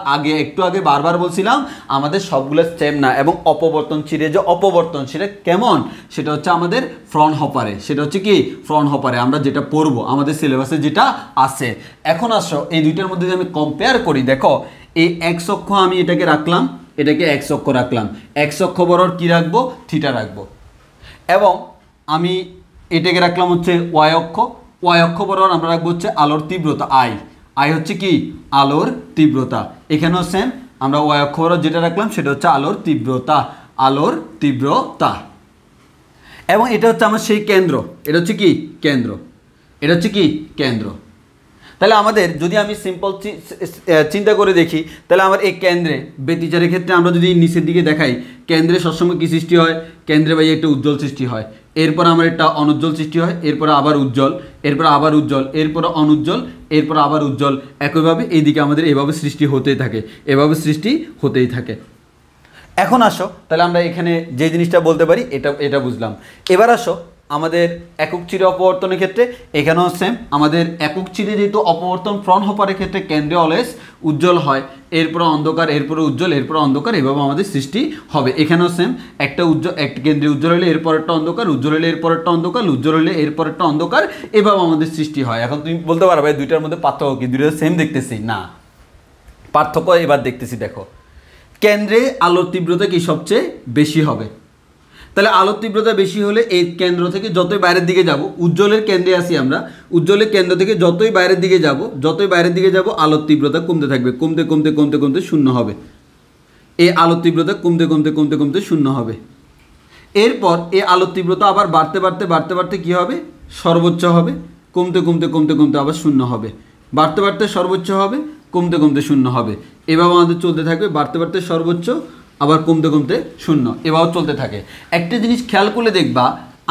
একটু আগে বারবার বলছিলাম আমাদের সবগুলো সেম না, এবং অপবর্তন চিরে যে অপবর্তন সেটা কেমন, সেটা হচ্ছে আমাদের ফ্রনহপারে। সেটা হচ্ছে কি? ফ্রনহপারে আমরা যেটা পড়বো আমাদের সিলেবাসে যেটা আছে। এখন আসো এই দুইটার মধ্যে যদি আমি কম্পেয়ার করি, দেখো এই এক্স অক্ষ আমি এটাকে রাখলাম, এটাকে এক্স অক্ষ রাখলাম, এক্স অক্ষ বরাবর কি রাখবো? থিটা রাখবো। এবং আমি এটাকে রাখলাম হচ্ছে ওয়াই অক্ষ, ওয়াই অক্ষ বরাবর আমরা রাখবো হচ্ছে আলোর তীব্রতা আই হচ্ছে কি? আলোর তীব্রতা। এখানেও সেম, আমরা ওয়াই অক্ষ বরাবর যেটা রাখলাম সেটা হচ্ছে আলোর তীব্রতা। এবং এটা হচ্ছে আমার সেই কেন্দ্র, এটা হচ্ছে কি? কেন্দ্র। তাহলে আমাদের যদি আমি সিম্পল চিন্তা করে দেখি, তাহলে আমার এই কেন্দ্রে ব্যতিচারের ক্ষেত্রে আমরা যদি নিচের দিকে দেখাই, কেন্দ্রে সবসময় কি সৃষ্টি হয়? কেন্দ্রে ভাই একটা উজ্জ্বল সৃষ্টি হয়, এরপর আমার একটা অনুজ্জ্বল সৃষ্টি হয়, এরপর আবার উজ্জ্বল, এরপর আবার উজ্জ্বল, এরপর অনুজ্জ্বল, এরপর আবার উজ্জ্বল। একইভাবে এইদিকে আমাদের এভাবে সৃষ্টি হতেই থাকে। এখন আসো, তাহলে আমরা এখানে যে জিনিসটা বলতে পারি এটা বুঝলাম। এবার আসো আমাদের একক চিরে অপবর্তনের ক্ষেত্রে, এখানেও সেম। আমাদের একক চিরে যেহেতু অপবর্তন ফ্রনহপারের ক্ষেত্রে কেন্দ্রে অলওয়েজ উজ্জ্বল হয়, এরপর অন্ধকার, এরপর উজ্জ্বল, এরপর অন্ধকার, এভাবে আমাদের সৃষ্টি হবে। এখানেও সেম, একটা কেন্দ্রে উজ্জ্বল হলে এরপরেরটা অন্ধকার, উজ্জ্বল হলে এরপরেরটা অন্ধকার, উজ্জ্বল হলে এরপরেরটা অন্ধকার, এভাবে আমাদের সৃষ্টি হয়। এখন তুমি বলতে পারো ভাই দুইটার মধ্যে পার্থক্য কি? দুইটা সেম দেখতেছি না, পার্থক্য এবার দেখতেছি। দেখো, কেন্দ্রে আলোর তীব্রতা কি সবচেয়ে বেশি হবে? তাহলে আলোর তীব্রতা বেশি হলে এই কেন্দ্র থেকে যতই বাইরের দিকে যাব, উজ্জ্বলের কেন্দ্রে আসি আমরা, উজ্জ্বলের কেন্দ্র থেকে যতই বাইরের দিকে যাব আলোর তীব্রতা কমতে থাকবে, কমতে শূন্য হবে। এই আলোর তীব্রতা কমতে শূন্য হবে। এরপর এই আলোর তীব্রতা আবার বাড়তে কি হবে? সর্বোচ্চ হবে, কমতে আবার শূন্য হবে, বাড়তে সর্বোচ্চ হবে, কমতে শূন্য হবে। এভাবে আমাদের চলতে থাকবে, বাড়তে সর্বোচ্চ, আবার কমতে শূন্য, এভাবে চলতে থাকে। একটা জিনিস খেয়াল করলে দেখবা,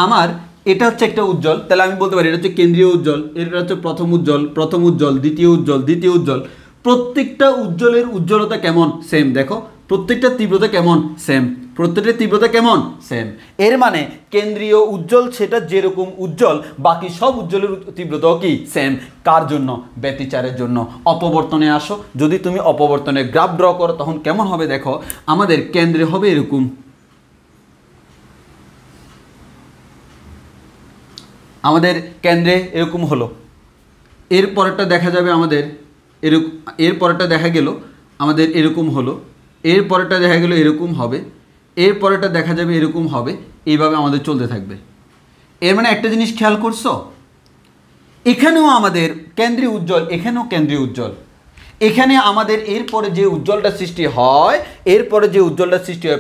আমার এটা হচ্ছে একটা উজ্জ্বল, তাহলে আমি বলতে পারি এটা হচ্ছে কেন্দ্রীয় উজ্জ্বল, এটা হচ্ছে প্রথম উজ্জ্বল, দ্বিতীয় উজ্জ্বল। প্রত্যেকটা উজ্জ্বলের উজ্জ্বলতা কেমন? সেম। দেখো প্রত্যেকটা তীব্রতা কেমন? সেম। এর মানে কেন্দ্রীয় উজ্জ্বল সেটা যেরকম উজ্জ্বল, বাকি সব উজ্জ্বলের তীব্রতাও কি? সেম। কার জন্য? ব্যতিচারের জন্য। অপবর্তনে আসো, যদি তুমি অপবর্তনের গ্রাফ ড্র করো তখন কেমন হবে? দেখো আমাদের কেন্দ্রে হবে এরকম, আমাদের কেন্দ্রে এরকম হলো, এরপরেরটা দেখা যাবে আমাদের এরকম, এরপরেরটা দেখা গেল আমাদের এরকম হলো, এরপরেরটা দেখা গেল এরকম হবে, এরপরেরটা দেখা যাবে এরকম হবে, এইভাবে আমাদের চলতে থাকবে। এর মানে একটা জিনিস খেয়াল করছো, এখানেও আমাদের কেন্দ্রীয় উজ্জ্বল, এখানেও কেন্দ্রীয় উজ্জ্বল, এখানে আমাদের এরপরে যে উজ্জ্বলটা সৃষ্টি হয়,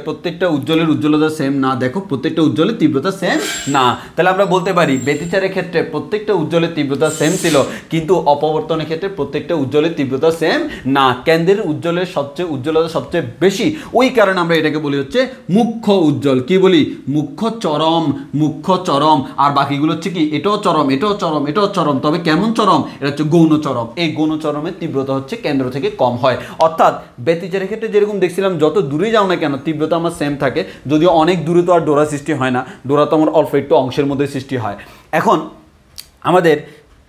প্রত্যেকটা উজ্জ্বলের উজ্জ্বলতা সেম না। দেখো প্রত্যেকটা উজ্জ্বলের তীব্রতা সেম না। তাহলে আমরা বলতে পারি ব্যতিচারের ক্ষেত্রে প্রত্যেকটা উজ্জ্বলের তীব্রতা সেম ছিল, কিন্তু অপবর্তনের ক্ষেত্রে প্রত্যেকটা উজ্জ্বলের তীব্রতা সেম না। কেন্দ্রের উজ্জ্বলতা সবচেয়ে বেশি, ওই কারণে আমরা এটাকে বলি হচ্ছে মুখ্য উজ্জ্বল। কি বলি? মুখ্য চরম। আর বাকিগুলো হচ্ছে কি? এটাও চরম, তবে কেমন চরম? এটা হচ্ছে গৌণ চরম। এই গৌণ চরমের তীব্রতা হচ্ছে কেন্দ্র থেকে কম হয়। অর্থাৎ ব্যতিচারের ক্ষেত্রে যেরকম দেখছিলাম যত দূরে যাও না কেন তীব্রতা আমার সেম থাকে, যদিও অনেক দূরে তো আর ডোরা সৃষ্টি হয় না, ডোরা তো আমার অল্প একটু অংশের মধ্যে সৃষ্টি হয়। এখন আমাদের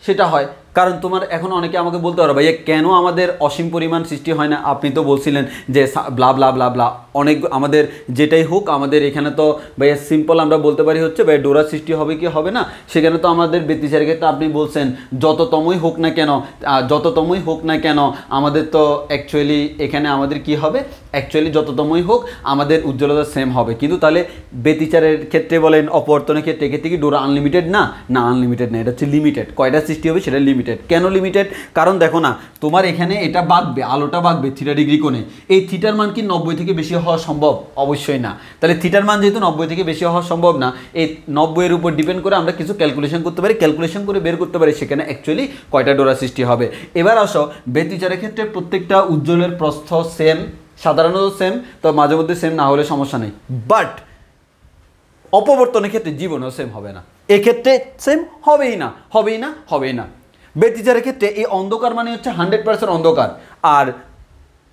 সেটা হয়, কারণ তোমার এখন অনেকে আমাকে বলতে পারো ভাইয়া কেন আমাদের অসীম পরিমাণ সৃষ্টি হয় না, আপনি তো বলছিলেন যে ব্লা ব্লা ব্লা ব্লা অনেক আমাদের যেটাই হোক আমাদের এখানে তো ভাইয়া সিম্পল আমরা বলতে পারি হচ্ছে ভাইয়া ডোরা সৃষ্টি হবে কি হবে না, সেখানে তো আমাদের ব্যতিচারের ক্ষেত্রে আপনি বলছেন যততমই হোক না কেন আমাদের তো অ্যাকচুয়ালি এখানে আমাদের কি হবে, অ্যাকচুয়ালি যততমই হোক আমাদের উজ্জ্বলতা সেম হবে। কিন্তু তাহলে ব্যতিচারের ক্ষেত্রে বলেন অপবর্তনের ক্ষেত্রে এক্ষেত্রে কি ডোরা আনলিমিটেড না, না আনলিমিটেড না, এটা হচ্ছে লিমিটেড। কয়টা সৃষ্টি হবে সেটা লিমিটেড। কেন লিমিটেড? কারণ দেখো না তোমার এখানে এটা বাঁকবে, আলোটা বাঁকবে থিটা ডিগ্রি কোণে, এই থিটার মান কি 90 থেকে বেশি হওয়া সম্ভব? অবশ্যই না। তাহলে থিটার মান যেহেতু 90 থেকে বেশি হওয়া সম্ভব না, এই 90 এর উপর ডিপেন্ড করে আমরা কিছু ক্যালকুলেশন করতে পারি, ক্যালকুলেশন করে বের করতে পারি সেখানে অ্যাকচুয়ালি কয়টা ডোরা সৃষ্টি হবে। এবার আসো ব্যতিচারের ক্ষেত্রে প্রত্যেকটা উজ্জ্বলের প্রস্থ সেম, সাধারণত সেম, তো মাঝে মধ্যে সেম না হলে সমস্যা নেই। বাট অপবর্তনের ক্ষেত্রে জীবনেও সেম হবে না, এক্ষেত্রে সেম হবেই না। ব্যতিচারের ক্ষেত্রে এই অন্ধকার মানে হচ্ছে 100% অন্ধকার, আর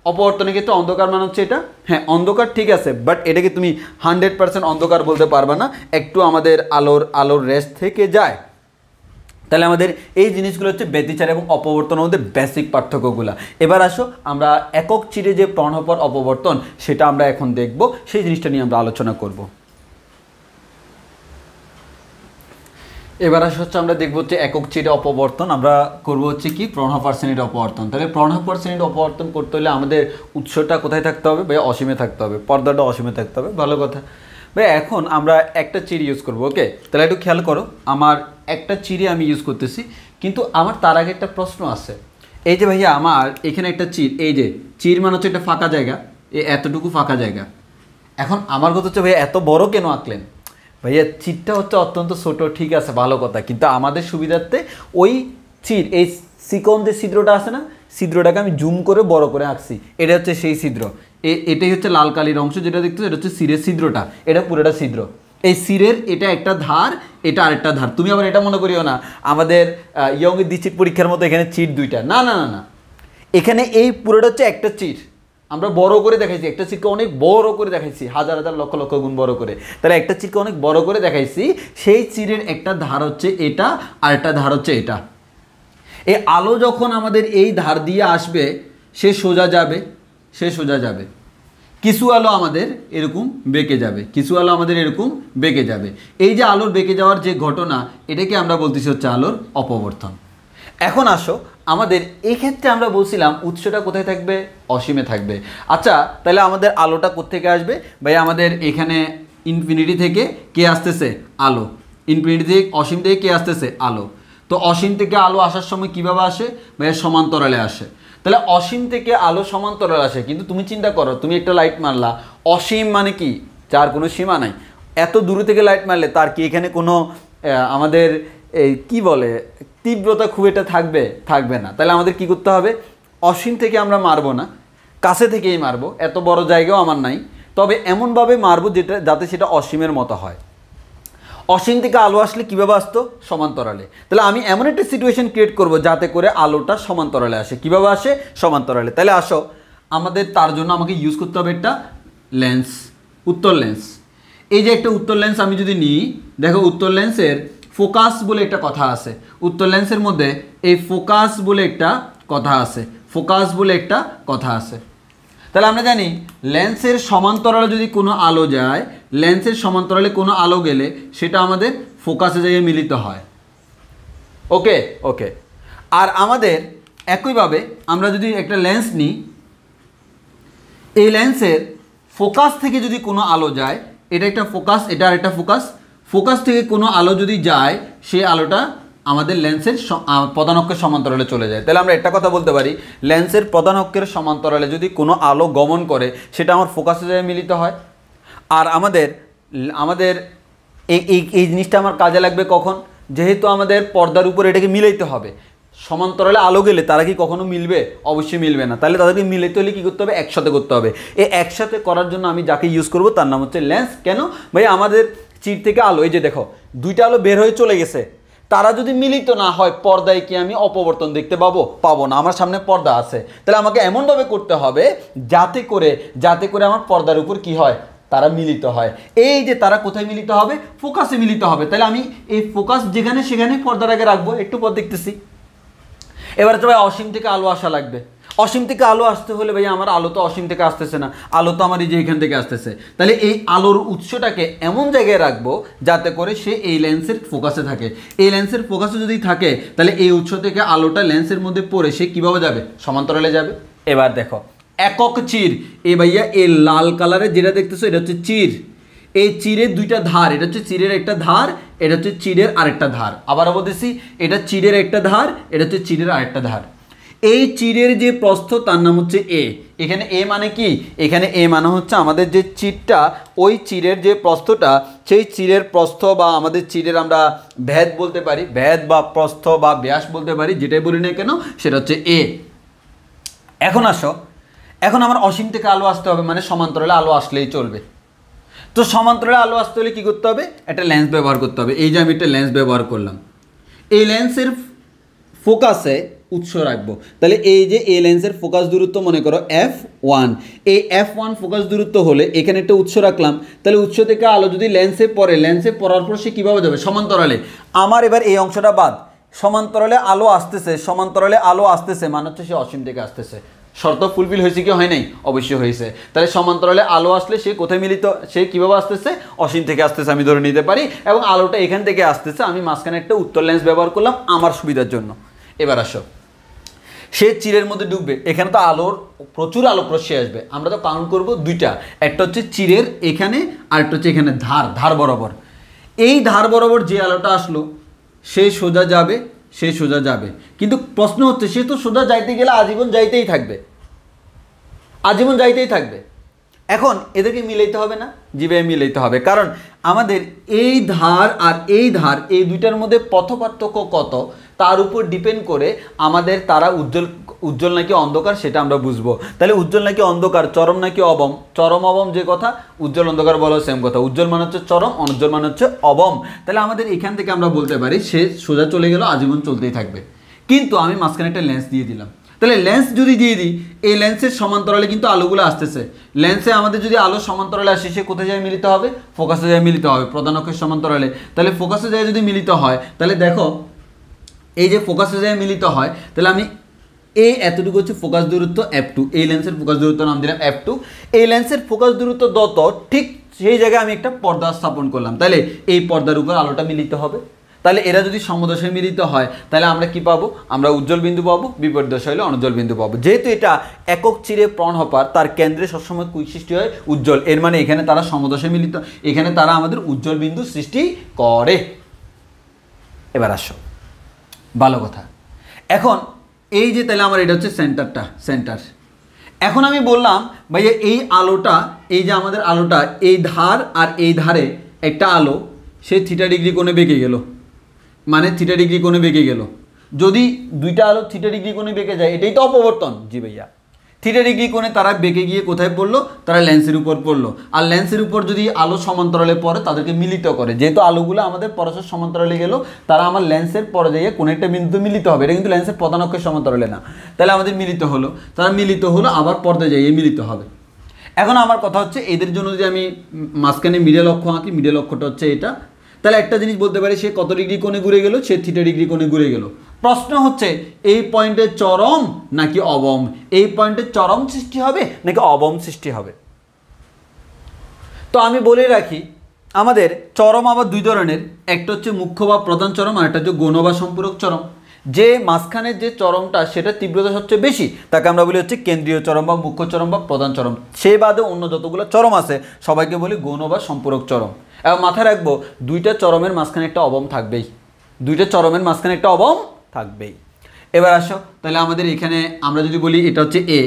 অপবর্তনের ক্ষেত্রে অন্ধকার মানে হচ্ছে এটা, হ্যাঁ অন্ধকার ঠিক আছে, বাট এটাকে তুমি 100% অন্ধকার বলতে পারবে না, একটু আমাদের আলোর রেস থেকে যায়। তাহলে আমাদের এই জিনিসগুলো হচ্ছে ব্যতিচার এবং অপবর্তনের মধ্যে বেসিক পার্থক্যগুলো। এবার আসো আমরা একক চিরে যে প্রণহপর অপবর্তন সেটা আমরা এখন দেখব, সেই জিনিসটা নিয়ে আমরা আলোচনা করব। এবার আসা হচ্ছে আমরা দেখবো হচ্ছে একক চিরে অপবর্তন, আমরা করবো হচ্ছে কি প্রণহপর শ্রেণীর অপবর্তন। তাহলে প্রণহপর শ্রেণীর অপবর্তন করতে হলে আমাদের উৎসটা কোথায় থাকতে হবে ভাই? অসীমে থাকতে হবে, পর্দাটা অসীমে থাকতে হবে। ভালো কথা ভাই। এখন আমরা একটা চির ইউজ করবো, ওকে? তাহলে একটু খেয়াল করো, আমার একটা চিরে আমি ইউজ করতেছি, কিন্তু আমার তার আগে একটা প্রশ্ন আছে। এই যে ভাইয়া আমার এখানে একটা চির, এই যে চির মানে হচ্ছে একটা ফাঁকা জায়গা, এতটুকু ফাঁকা জায়গা। এখন আমার কথা হচ্ছে ভাইয়া এত বড় কেন আঁকলেন? ভাইয়া চিরটা হচ্ছে অত্যন্ত ছোট, ঠিক আছে ভালো কথা, কিন্তু আমাদের সুবিধার্থে ওই চির, এই চিকন যে ছিদ্রটা আছে না, ছিদ্রটাকে আমি জুম করে বড় করে আঁকছি, এটা হচ্ছে সেই ছিদ্র। এটাই হচ্ছে লাল কালির অংশ যেটা দেখতেছো, এটা হচ্ছে শিরের ছিদ্রটা, এটা পুরোটা ছিদ্র। এই শিরের এটা একটা ধার, এটা আরেকটা ধার। তুমি আবার এটা মনে করিও না আমাদের ইয়ংয়ের দ্বিচির পরীক্ষার মতো এখানে চির দুইটা, না না না না, এখানে এই পুরোটা হচ্ছে একটা চির। আমরা বড় করে দেখাইছি, একটা চিরকে অনেক বড় করে দেখাইছি, হাজার হাজার লক্ষ লক্ষ গুণ বড় করে। তাহলে একটা চিরকে অনেক বড় করে দেখাইছি, সেই চিরের একটা ধার হচ্ছে এটা, আর একটা ধার হচ্ছে এটা। এই আলো যখন আমাদের এই ধার দিয়ে আসবে সে সোজা যাবে, কিছু আলো আমাদের এরকম বেঁকে যাবে, এই যে আলোর বেঁকে যাওয়ার যে ঘটনা, এটাকে আমরা বলতেছি হচ্ছে আলোর অপবর্তন। এখন আসো আমাদের এই ক্ষেত্রে আমরা বলছিলাম উৎসটা কোথায় থাকবে? অসীমে থাকবে। আচ্ছা তাহলে আমাদের আলোটা কোত্থেকে আসবে ভাই? আমাদের এখানে ইনফিনিটি থেকে কে আসতেছে? আলো। ইনফিনিটি থেকে অসীম থেকে কে আসতেছে? আলো। তো অসীম থেকে আলো আসার সময় কিভাবে আসে ভাইয়া? সমান্তরালে আসে। তাহলে অসীম থেকে আলো সমান্তরাল আসে, কিন্তু তুমি চিন্তা করো, তুমি একটা লাইট মারলা, অসীম মানে কি? যার কোনো সীমা নাই। এত দূর থেকে লাইট মারলে তার কি এখানে কোনো আমাদের এই কি বলে তীব্রতা খুব একটা থাকবে না। তাহলে আমাদের কি করতে হবে? অসীম থেকে আমরা মারবো না, কাছে থেকেই মারবো। এত বড় জায়গাও আমার নাই, তবে এমনভাবে মারবো যাতে সেটা অসীমের মতো হয়। অসীম থেকে আলো আসলে কীভাবে আসতো? সমান্তরালে। তাহলে আমি এমন একটা সিচুয়েশন ক্রিয়েট করব যাতে করে আলোটা সমান্তরালে আসে। কীভাবে আসে? সমান্তরালে। তাহলে আসো আমাদের তার জন্য আমাকে ইউজ করতে হবে একটা লেন্স, উত্তল লেন্স। এই যে একটা উত্তল লেন্স আমি যদি নিই, দেখো উত্তল লেন্সের ফোকাস বলে একটা কথা আছে। উত্তল লেন্সের মধ্যে এই ফোকাস বলে একটা কথা আছে। তাহলে আমরা জানি লেন্সের সমান্তরালে যদি কোনো আলো যায়, লেন্সের সমান্তরালে কোনো আলো গেলে সেটা আমাদের ফোকাসে জায়গায় মিলিত হয়। ওকে। আর আমাদের একইভাবে আমরা যদি একটা লেন্স নিই, এই লেন্সের ফোকাস থেকে যদি কোনো আলো যায়, এটা একটা ফোকাস, এটা আর একটা ফোকাস থেকে কোনো আলো যদি যায়, সেই আলোটা আমাদের লেন্সের প্রধান অক্ষের সমান্তরালে চলে যায়। তাহলে আমরা একটা কথা বলতে পারি, লেন্সের প্রধান অক্ষের সমান্তরালে যদি কোনো আলো গমন করে সেটা আমার ফোকাসে যায় মিলিত হয়। আর আমাদের এই জিনিসটা আমার কাজে লাগবে কখন? যেহেতু আমাদের পর্দার উপরে এটাকে মিলাইতে হবে। সমান্তরালে আলো গেলে তারা কি কখনো মিলবে? অবশ্যই মিলবে না। তাহলে তাদেরকে মিলাইতে হলে কী করতে হবে? একসাথে করতে হবে। এই একসাথে করার জন্য আমি যাকে ইউজ করব তার নাম হচ্ছে লেন্স। কেন ভাই? আমাদের চির থেকে আলো, এই যে দেখো দুইটা আলো বের হয়ে চলে গেছে, তারা যদি মিলিত না হয় পর্দায় কি আমি অপবর্তন দেখতে পাবো না। আমার সামনে পর্দা আছে, তাহলে আমাকে এমনভাবে করতে হবে যাতে করে আমার পর্দার উপর কি হয়? তারা মিলিত হয়। এই যে তারা কোথায় মিলিত হবে? ফোকাসে মিলিত হবে। তাহলে আমি এই ফোকাস যেখানে সেখানে পর্দার আগে রাখবো। একটু পর দেখতেছি, এবার তো ভাই অসীম থেকে আলো আসা লাগবে, অসীম থেকে আলো আসতে হলে ভাই আমার আলো তো অসীম থেকে আসতেছে না, আলো তো আমার এই যে এখান থেকে আসতেছে। তাহলে এই আলোর উৎসটাকে এমন জায়গায় রাখবো যাতে করে সে এই লেন্সের ফোকাসে থাকে। এই লেন্সের ফোকাসে যদি থাকে তাহলে এই উৎস থেকে আলোটা লেন্সের মধ্যে পড়ে সে কীভাবে যাবে, সমান্তরালে যাবে। এবার দেখো একক চির, এ ভাইয়া এই লাল কালারের যেটা দেখতেছো এটা হচ্ছে চির, এই চিরের দুইটা ধার, এটা হচ্ছে চিরের একটা ধার, এটা হচ্ছে চিরের আরেকটা ধার। আবারও বলতেছি, এটা চিরের একটা ধার, এটা হচ্ছে চিরের আরেকটা ধার। এই চিরের যে প্রস্থ তার নাম হচ্ছে এ। এখানে এ মানে কি, এখানে এ মানে হচ্ছে আমাদের যে চিরটা, ওই চিরের যে প্রস্থটা, সেই চিরের প্রস্থ বা আমাদের চিরের আমরা ভেদ বলতে পারি, ভেদ বা প্রস্থ বা ব্যাস বলতে পারি, যেটাই বলি না কেন সেটা হচ্ছে এ। এখন আসো, এখন আমার অসীম থেকে আলো আসতে হবে, মানে সমান্তরালে আলো আসলেই চলবে। তো সমান্তরালে আলো আসতে হলে কী করতে হবে, একটা লেন্স ব্যবহার করতে হবে। এই যে আমি একটা লেন্স ব্যবহার করলাম, এই লেন্সের ফোকাসে উৎস রাখবো। তাহলে এই যে এই লেন্সের ফোকাস দূরত্ব মনে করো f1, এই f1 ফোকাস দূরত্ব হলে এখানে একটা উৎস রাখলাম। তাহলে উৎস থেকে আলো যদি লেন্সে পড়ে, লেন্সে পড়ার পর সে কীভাবে যাবে, সমান্তরালে। আমার এবার এই অংশটা বাদ, সমান্তরালে আলো আসতেছে, সমান্তরালে আলো আসতেছে মানে হচ্ছে সে অসীম থেকে আসতেছে। শর্ত ফুলফিল হয়েছে কি হয় নাই, অবশ্যই হয়েছে। তাহলে সমান্তরালে আলো আসলে সে কোথায় মিলিত, সে কীভাবে আসতেছে, অসীম থেকে আসতেছে আমি ধরে নিতে পারি, এবং আলোটা এখান থেকে আসতেছে। আমি মাঝখানে একটা উত্তর লেন্স ব্যবহার করলাম আমার সুবিধার জন্য। এবার আসো, সে চিরের মধ্যে ডুববে, এখানে তো আলোর প্রচুর আলো প্রশ্রয় আসবে। আমরা তো কাউন্ট করব দুইটা, একটা হচ্ছে চিরের এখানে আর একটা হচ্ছে এখানে ধার, ধার বরাবর। এই ধার বরাবর যে আলোটা আসলো সে সোজা যাবে, সে সোজা যাবে। কিন্তু প্রশ্ন হচ্ছে সে তো সোজা যাইতে গেলে আজীবন যাইতেই থাকবে, আজীবন যাইতেই থাকবে। এখন এদেরকে মিলাইতে হবে না, জীবে মিলাইতে হবে, কারণ আমাদের এই ধার আর এই ধার, এই দুইটার মধ্যে পথ পার্থক্য কত তার উপর ডিপেন্ড করে আমাদের তারা উজ্জ্বল নাকি অন্ধকার সেটা আমরা বুঝবো। তাহলে উজ্জ্বল নাকি অন্ধকার, চরম নাকি অবম, চরম অবম যে কথা, উজ্জ্বল অন্ধকার বলো সেম কথা। উজ্জ্বল মানে হচ্ছে চরম, অনুজ্জ্বল মানে হচ্ছে অবম। তাহলে আমাদের এখান থেকে আমরা বলতে পারি সে সোজা চলে গেল, আজীবন চলতেই থাকবে। কিন্তু আমি মাঝখানে একটা লেন্স দিয়ে দিলাম, তাহলে লেন্স যদি দিয়ে দিই, এই লেন্সের সমান্তরালে কিন্তু আলোগুলো আসতেছে। লেন্সে আমাদের যদি আলো সমান্তরালে আসে সে কোথায় যায় মিলিত হবে, ফোকাসে যায় মিলিত হবে, প্রধান অক্ষের সমান্তরালে। তাহলে ফোকাসে যায় যদি মিলিত হয়, তাহলে দেখো এই যে ফোকাসে যায় মিলিত হয়, তাহলে আমি এই এতটুকু হচ্ছে ফোকাস দূরত্ব f2, এই লেন্সের ফোকাস দূরত্ব নাম দিলাম f2। এই লেন্সের ফোকাস দূরত্ব যত, ঠিক সেই জায়গায় আমি একটা পর্দা স্থাপন করলাম, তাহলে এই পর্দার উপর আলোটা মিলিত হবে। তাহলে এরা যদি সমদশায় মিলিত হয় তাহলে আমরা কি পাবো, আমরা উজ্জ্বল বিন্দু পাবো, বিপরীত দশা হলে অনুজ্জ্বল বিন্দু পাবো। যেহেতু এটা একক চিরে ফ্রনহপার, তার কেন্দ্রে সবসময় কুই সৃষ্টি হয় উজ্জ্বল, এর মানে এখানে তারা সমদশায় মিলিত, এখানে তারা আমাদের উজ্জ্বল বিন্দু সৃষ্টি করে। এবার আসো, ভালো কথা। এখন এই যে তাহলে আমার এটা হচ্ছে সেন্টারটা, সেন্টার। এখন আমি বললাম ভাইয়া এই আলোটা, এই যে আমাদের আলোটা, এই ধার আর এই ধারে একটা আলো সে থিটা ডিগ্রি কোণে বেঁকে গেল, মানে থিটা ডিগ্রি কোণে বেঁকে গেল। যদি দুইটা আলো থিটা ডিগ্রি কোণে বেঁকে যায় এটাই তো অপবর্তন। জি ভাইয়া, থিটা ডিগ্রি কোণে তারা বেঁকে গিয়ে কোথায় পড়লো, তারা লেন্সের উপর পড়লো। আর লেন্সের উপর যদি আলো সমান্তরালে পড়ে তাদেরকে মিলিত করে। যেহেতু আলোগুলো আমাদের পরস্পর সমান্তরালে গেল, তারা আমার লেন্সের পর্যায়ে কোনো একটা বিন্দু মিলিত হবে। এটা কিন্তু লেন্সের প্রধান অক্ষের সমান্তরালে না। তাহলে আমাদের মিলিত হলো, তারা মিলিত হলো, আবার পর্দায় যাইয়ে মিলিত হবে। এখন আমার কথা হচ্ছে এদের জন্য যদি আমি মাঝখানে মিডল অক্ষ আঁকি, মিডল অক্ষটা হচ্ছে এটা, তাহলে একটা জিনিস বলতে পারি সে কত ডিগ্রি কোণে ঘুরে গেল, সে থিটা ডিগ্রি কোণে ঘুরে গেল। প্রশ্ন হচ্ছে এই পয়েন্টে চরম নাকি অবম, এই পয়েন্টে চরম সৃষ্টি হবে নাকি অবম সৃষ্টি হবে। তো আমি বলে রাখি আমাদের চরম আবার দুই ধরনের, একটা হচ্ছে মুখ্য বা প্রধান চরম, আর একটা হচ্ছে গৌণ বা সম্পূরক চরম। যে মাঝখানের যে চরমটা সেটা তীব্রতা সবচেয়ে বেশি তাকে আমরা বলি হচ্ছে কেন্দ্রীয় চরম বা মুখ্য চরম বা প্রধান চরম। সে বাদে অন্য যতগুলো চরম আছে সবাইকে বলি গৌণ বা সম্পূরক চরম। এবং মাথায় রাখবো দুইটা চরমের মাঝখানে একটা অবম থাকবেই, দুইটা চরমের মাঝখানে একটা অবম থাকবেই। এবার আসো, তাহলে আমাদের এখানে আমরা যদি বলি এটা হচ্ছে এ,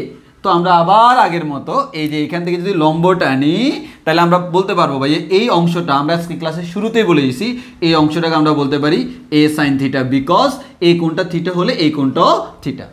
তো আমরা আবার আগের মতো এই যে এখান থেকে যদি লম্ব টানি তাহলে আমরা বলতে পারবো ভাই এই অংশটা, আমরা আজকে ক্লাসের শুরুতেই বলে দিয়েছি, এই অংশটাকে আমরা বলতে পারি এ সাইন থিটা, বিকজ এই কোণটা থিটা হলে এই কোণটাও থিটা।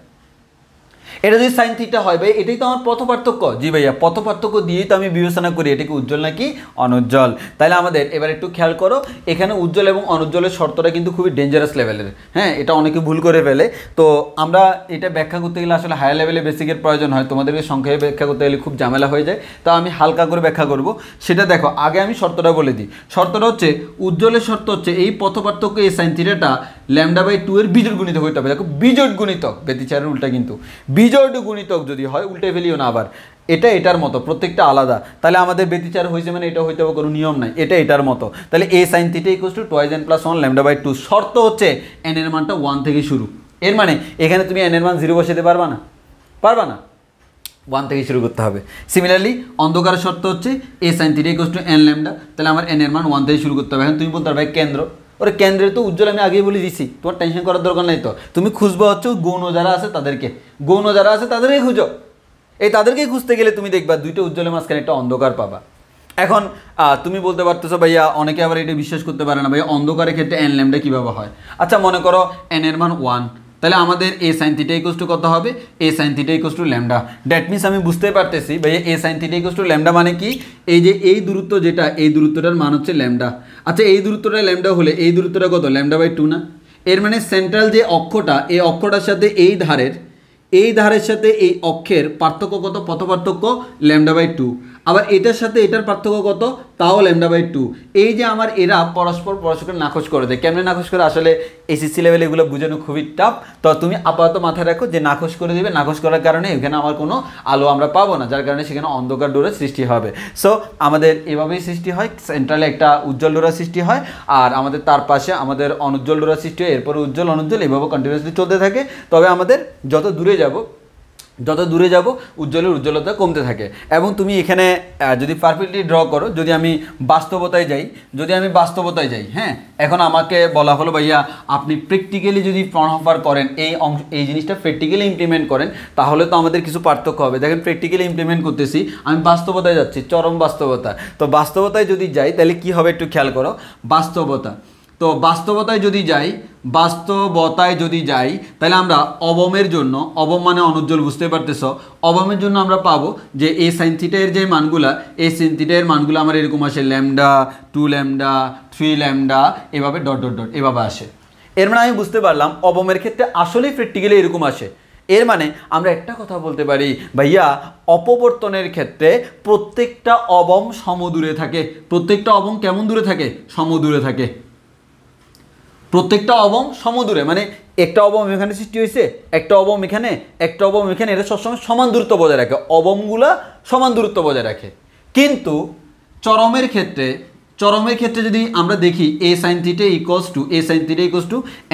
এটা যদি সাইন থিটা হয় ভাই এটাই তো আমার পথ পার্থক্য। জি ভাইয়া, পথ পার্থক্য দিয়েই তো আমি বিবেচনা করি এটাকে উজ্জ্বল নাকি অনুজ্জ্বল। তাহলে আমাদের এবার একটু খেয়াল করো, এখানে উজ্জ্বল এবং অনুজ্জ্বলের শর্তটা কিন্তু খুবই ডেঞ্জারাস লেভেলের। হ্যাঁ, এটা অনেকে ভুল করে ফেলে। তো আমরা এটা ব্যাখ্যা করতে গেলে আসলে হায়ার লেভেলে বেসিকের প্রয়োজন হয়, তোমাদেরকে সংক্ষেপে ব্যাখ্যা করতে গেলে খুব ঝামেলা হয়ে যায়। তো আমি হালকা করে ব্যাখ্যা করব। সেটা দেখো, আগে আমি শর্তটা বলে দিই। শর্তটা হচ্ছে উজ্জ্বলের শর্ত হচ্ছে এই পথ পার্থক্য এই সাইন থিটাটা λ/2 এর বিজোড় গুণিতক হইতে হবে। দেখো বিজোড় গুণিতক, ব্যতিচারের উল্টা কিন্তু বিজোড় গুণিতক যদি হয়, উল্টে ফেলিও না আবার, এটা এটার মতো, প্রত্যেকটা আলাদা। তাহলে আমাদের ব্যতিচার হয়েছে মানে এটা হইতে হবে, কোনো নিয়ম নাই, এটা এটার মতো। তাহলে a sin θ = 2n + 1 λ/2। শর্ত হচ্ছে n এর মানটা 1 থেকে শুরু। এর মানে এখানে তুমি n এর মান 0 বসাতে পারবা না, পারবা না, 1 থেকে শুরু করতে হবে। সিমিলারলি অন্ধকারের শর্ত হচ্ছে a sin θ = n λ। তাহলে আমার n এর মান 1 থেকে শুরু করতে হবে। এখন তুমি বলতে পারবে কেন্দ্র, ওরে কেন্দ্রের তো উজ্জ্বল আমি আগেই বলে দিছি, তোমার টেনশন করার দরকার নেই। তো তুমি খুঁজবো হচ্ছে গৌণ যারা আছে তাদেরকে, গৌণ যারা আছে তাদেরকেই খুঁজো। এই তাদেরকেই খুঁজতে গেলে তুমি দেখবা দুইটা উজ্জ্বলের মাঝখানে একটা অন্ধকার পাবা। এখন তুমি বলতে পারতেছো ভাইয়া, অনেকে আবার এটা বিশ্বাস করতে পারে না, ভাইয়া অন্ধকারের ক্ষেত্রে n λ কীভাবে হয়। আচ্ছা মনে করো n এর মান 1, তাহলে আমাদের a sin θ = কত হবে, a sin θ = λ। দ্যাট মিনস আমি বুঝতে পারতেছি ভাইয়া a sin θ = λ মানে কি, এই যে এই দূরত্ব যেটা, এই দূরত্বটার মান হচ্ছে λ। আচ্ছা এই দূরত্বটা λ হলে এই দূরত্বটা কত, λ/2 না। এর মানে সেন্ট্রাল যে অক্ষটা, এই অক্ষটার সাথে এই ধারের সাথে এই অক্ষের পার্থক্য কত, পথ পার্থক্য λ/2। আবার এটার সাথে এটার পার্থক্য কত, তাও λ/2। এই যে আমার এরা পরস্পরকে নাকচ করে দেয়। কেমনে নাকচ করে, আসলে এসএসসি লেভেলে এগুলো বোঝানো খুবই টাফ। তো তুমি আপাতত মাথায় রাখো যে নাকচ করে দেবে, নাকচ করার কারণে এখানে আমার কোনো আলো আমরা পাবো না, যার কারণে সেখানে অন্ধকার ডোরের সৃষ্টি হবে। সো আমাদের এভাবেই সৃষ্টি হয়, সেন্ট্রালে একটা উজ্জ্বল ডোরা সৃষ্টি হয়, আর আমাদের তার পাশে আমাদের অনুজ্জ্বল ডোরা সৃষ্টি হয়, এরপরে উজ্জ্বল অনুজ্জ্বল এভাবে কন্টিনিউয়াসলি চলতে থাকে। তবে আমাদের যত দূরে যাব উজ্জ্বলের উজ্জ্বলতা কমতে থাকে। এবং তুমি এখানে যদি পারফেক্টলি ড্র করো, যদি আমি বাস্তবতায় যাই, হ্যাঁ, এখন আমাকে বলা হলো ভাইয়া আপনি প্র্যাকটিক্যালি যদি ফ্রনহফার করেন, এই জিনিসটা প্র্যাকটিক্যালি ইমপ্লিমেন্ট করেন, তাহলে তো আমাদের কিছু পার্থক্য হবে। দেখেন প্র্যাকটিক্যালি ইমপ্লিমেন্ট করতেছি, আমি বাস্তবতায় যাচ্ছি, চরম বাস্তবতা। তো বাস্তবতায় যদি যাই তাহলে কি হবে একটু খেয়াল করো, বাস্তবতায় যদি যাই তাহলে আমরা অবমের জন্য, অবম মানে অনুজ্জ্বল, বুঝতে পারতেছ, অবমের জন্য আমরা পাবো যে a sin θ এর যে মানগুলা, a sin θ এর মানগুলো আমার এরকম আসে λ, 2 λ, 3 λ, এভাবে ডট ডট ডট এভাবে আসে। এর মানে আমি বুঝতে পারলাম অবমের ক্ষেত্রে আসলেই প্র্যাকটিক্যালি এরকম আসে। এর মানে আমরা একটা কথা বলতে পারি ভাইয়া, অপবর্তনের ক্ষেত্রে প্রত্যেকটা অবম সমদূরে থাকে। প্রত্যেকটা অবম কেমন দূরে থাকে, সমদূরে থাকে। প্রত্যেকটা অবম সমদূরে, মানে একটা অবম এখানে সৃষ্টি হয়েছে, একটা অবম এখানে, একটা অবম এখানে, এটা সবসময় সমান দূরত্ব বজায় রাখে, অবমগুলা সমান দূরত্ব বজায় রাখে। কিন্তু চরমের ক্ষেত্রে যদি আমরা দেখি a sin θ =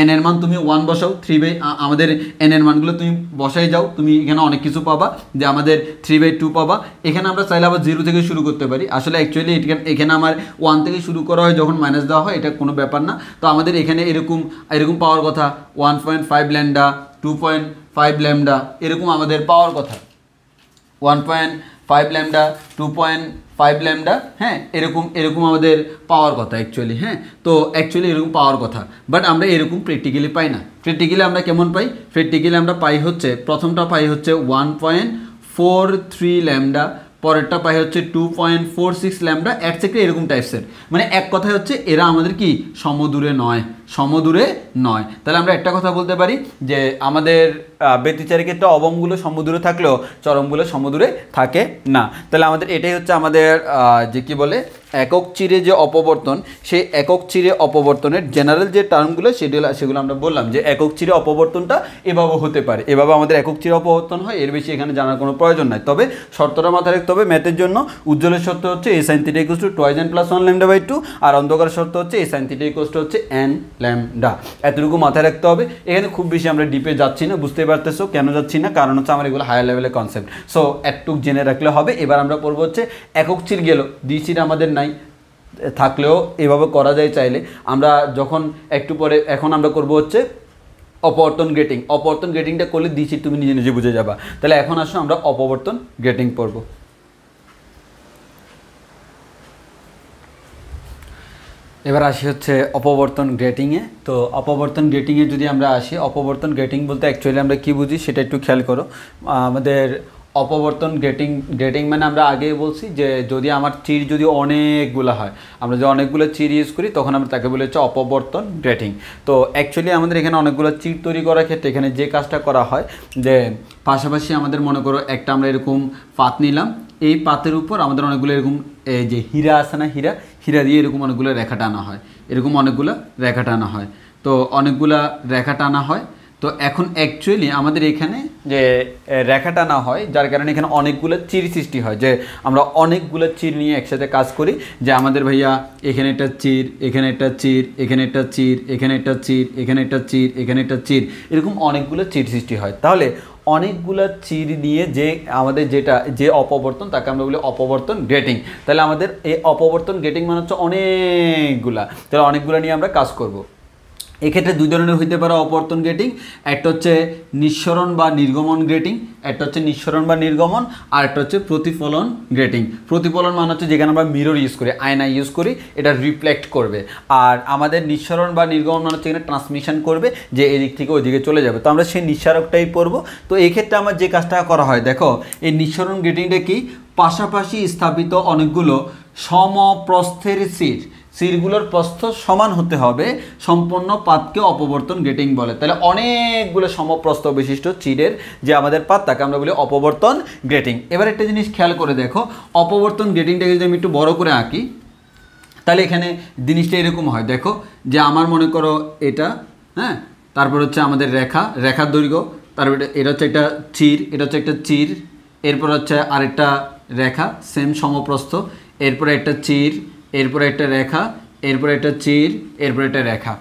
n এর মান তুমি 1 বসাও, 3 আমাদের n এর মানগুলো তুমি বসাই যাও, তুমি এখানে অনেক কিছু পাবা, যে আমাদের 3/2 পাবা। এখানে আমরা চাইলে আবার 0 থেকে শুরু করতে পারি। আসলে অ্যাকচুয়ালি এখানে আমার 1 থেকে শুরু করা হয়, যখন মাইনাস দেওয়া হয় এটা কোনো ব্যাপার না। তো আমাদের এখানে এরকম পাওয়ার কথা 1.5 λ, 2.5 λ, এরকম আমাদের পাওয়ার কথা, 1.5 λ, 2.5 λ, হ্যাঁ, এরকম আমাদের পাওয়ার কথা অ্যাকচুয়ালি। হ্যাঁ, তো অ্যাকচুয়ালি এরকম পাওয়ার কথা, বাট আমরা এরকম প্র্যাকটিক্যালি পাই না। প্র্যাকটিক্যালি আমরা কেমন পাই, প্র্যাকটিক্যালি আমরা পাই হচ্ছে, প্রথমটা পাই হচ্ছে 1.43 λ, পরেরটা পাই হচ্ছে 2.46 λ, এটসেট্রা, এরকম টাইপসের। মানে এক কথায় হচ্ছে এরা আমাদের কি সমদূরে নয়। তাহলে আমরা একটা কথা বলতে পারি যে আমাদের ব্যতিচারের ক্ষেত্রে অবমগুলো সমদূরে থাকলেও চরমগুলো সমদূরে থাকে না। তাহলে আমাদের এটাই হচ্ছে আমাদের যে কি বলে একক চিরে যে অপবর্তন, সেই একক চিরে অপবর্তনের জেনারেল যে টার্মগুলো সেগুলো আমরা বললাম যে একক চিরে অপবর্তনটা এভাবে হতে পারে, এভাবে আমাদের একক চিরে অপবর্তন হয়। এর বেশি এখানে জানার কোনো প্রয়োজন নাই। তবে শর্তটা মাথায় রাখতে হবে, ম্যাথের জন্য উজ্জ্বলের শর্ত হচ্ছে a sin θ = 2n + 1 λ/2, আর অন্ধকারের শর্ত হচ্ছে a sin θ = n λ। এতটুকু মাথায় রাখতে হবে। এখানে খুব বেশি আমরা ডিপে যাচ্ছি না, বুঝতে পারতেছো কেন যাচ্ছি না, কারণ হচ্ছে আমার এগুলো হায়ার লেভেলের কনসেপ্ট। সো একটুক জেনে রাখলে হবে। এবার আমরা পড়বো হচ্ছে একক চির গেল, দ্বিচির আমাদের নাই, থাকলেও এভাবে করা যায় চাইলে। আমরা যখন একটু পরে এখন আমরা করবো হচ্ছে অপবর্তন গ্রেটিংটা করলে দ্বিচির তুমি নিজে বুঝে যাবা। তাহলে এখন আসো আমরা অপবর্তন গ্রেটিং পড়বো। এবার আসি হচ্ছে অপবর্তন গ্রেটিংয়ে। তো অপবর্তন গ্রেটিংয়ে যদি আমরা আসি, অপবর্তন গ্রেটিং বলতে অ্যাকচুয়ালি আমরা কী বুঝি সেটা একটু খেয়াল করো। আমাদের অপবর্তন গ্রেটিং মানে আমরা আগেই বলছি যে যদি আমার চির যদি অনেকগুলো হয়, আমরা যে অনেকগুলো চির ইউজ করি তখন আমরা তাকে বলে হচ্ছে অপবর্তন গ্রেটিং। তো অ্যাকচুয়ালি আমাদের এখানে অনেকগুলো চির তৈরি করার ক্ষেত্রে এখানে যে কাজটা করা হয় যে পাশাপাশি আমাদের মনে করো একটা আমরা এরকম পাত নিলাম, এই পাতের উপর আমাদের অনেকগুলো এরকম এই যে হীরা আছে না, হীরা দিয়ে এরকম অনেকগুলো রেখা টানা হয়, তো অনেকগুলা রেখা টানা হয়। তো এখন অ্যাকচুয়ালি আমাদের এখানে যে রেখা টানা হয়, যার কারণে এখানে অনেকগুলো চির সৃষ্টি হয়, যে আমরা অনেকগুলো চির নিয়ে একসাথে কাজ করি, যে আমাদের ভাইয়া এখানে একটা চির, এখানে একটা চির, এখানে একটা চির, এখানে একটা চির, এখানে একটা চির, এখানে একটা চির, এরকম অনেকগুলো চির সৃষ্টি হয়। তাহলে অনেকগুলো চির নিয়ে যে আমাদের যে অপবর্তন, তাকে আমরা বলি অপবর্তন গ্রেটিং। তাহলে আমাদের এই অপবর্তন গ্রেটিং মানে হচ্ছে অনেকগুলা, তাহলে অনেকগুলো নিয়ে আমরা কাজ করব। এক্ষেত্রে দুই ধরনের হইতে পারে অপবর্তন গ্রেটিং, একটা হচ্ছে নিঃসরণ বা নির্গমন গ্রেটিং, একটা হচ্ছে নিঃসরণ বা নির্গমন, আর একটা হচ্ছে প্রতিফলন গ্রেটিং। প্রতিফলন মানে হচ্ছে যেখানে আমরা মিরর ইউজ করি, আয়না ইউজ করি, এটা রিফ্লেক্ট করবে। আর আমাদের নিঃসরণ বা নির্গমন মানে হচ্ছে এখানে ট্রান্সমিশন করবে, যে এদিক থেকে ওইদিকে চলে যাবে। তো আমরা সেই নিঃসারকটাই পড়বো। তো এই ক্ষেত্রে আমার যে কাজটা করা হয়, দেখো এই নিঃসরণ গ্রেটিংটা কি, পাশাপাশি স্থাপিত অনেকগুলো সমপ্রস্থের সিরগুলোর প্রস্থ সমান হতে হবে সম্পন্ন পাতকে অপবর্তন গ্রেটিং বলে। তাহলে অনেকগুলো সমপ্রস্থ বিশিষ্ট চিরের যে আমাদের পাত, তাকে আমরা বলি অপবর্তন গ্রেটিং। এবার একটা জিনিস খেয়াল করে দেখো, অপবর্তন গ্রেটিংটাকে যদি আমি একটু বড় করে আঁকি, তাহলে এখানে জিনিসটা এরকম হয়। দেখো যে আমার মনে করো এটা, হ্যাঁ, তারপর হচ্ছে আমাদের রেখার দৈর্ঘ্য, তারপর এটা হচ্ছে একটা চির, এটা হচ্ছে একটা চির, এরপর হচ্ছে আরেকটা রেখা সেম সমপ্রস্থ, এরপরে একটা চির, এরপরে একটা রেখা, এরপরে একটা চির, এরপরে একটা রেখা।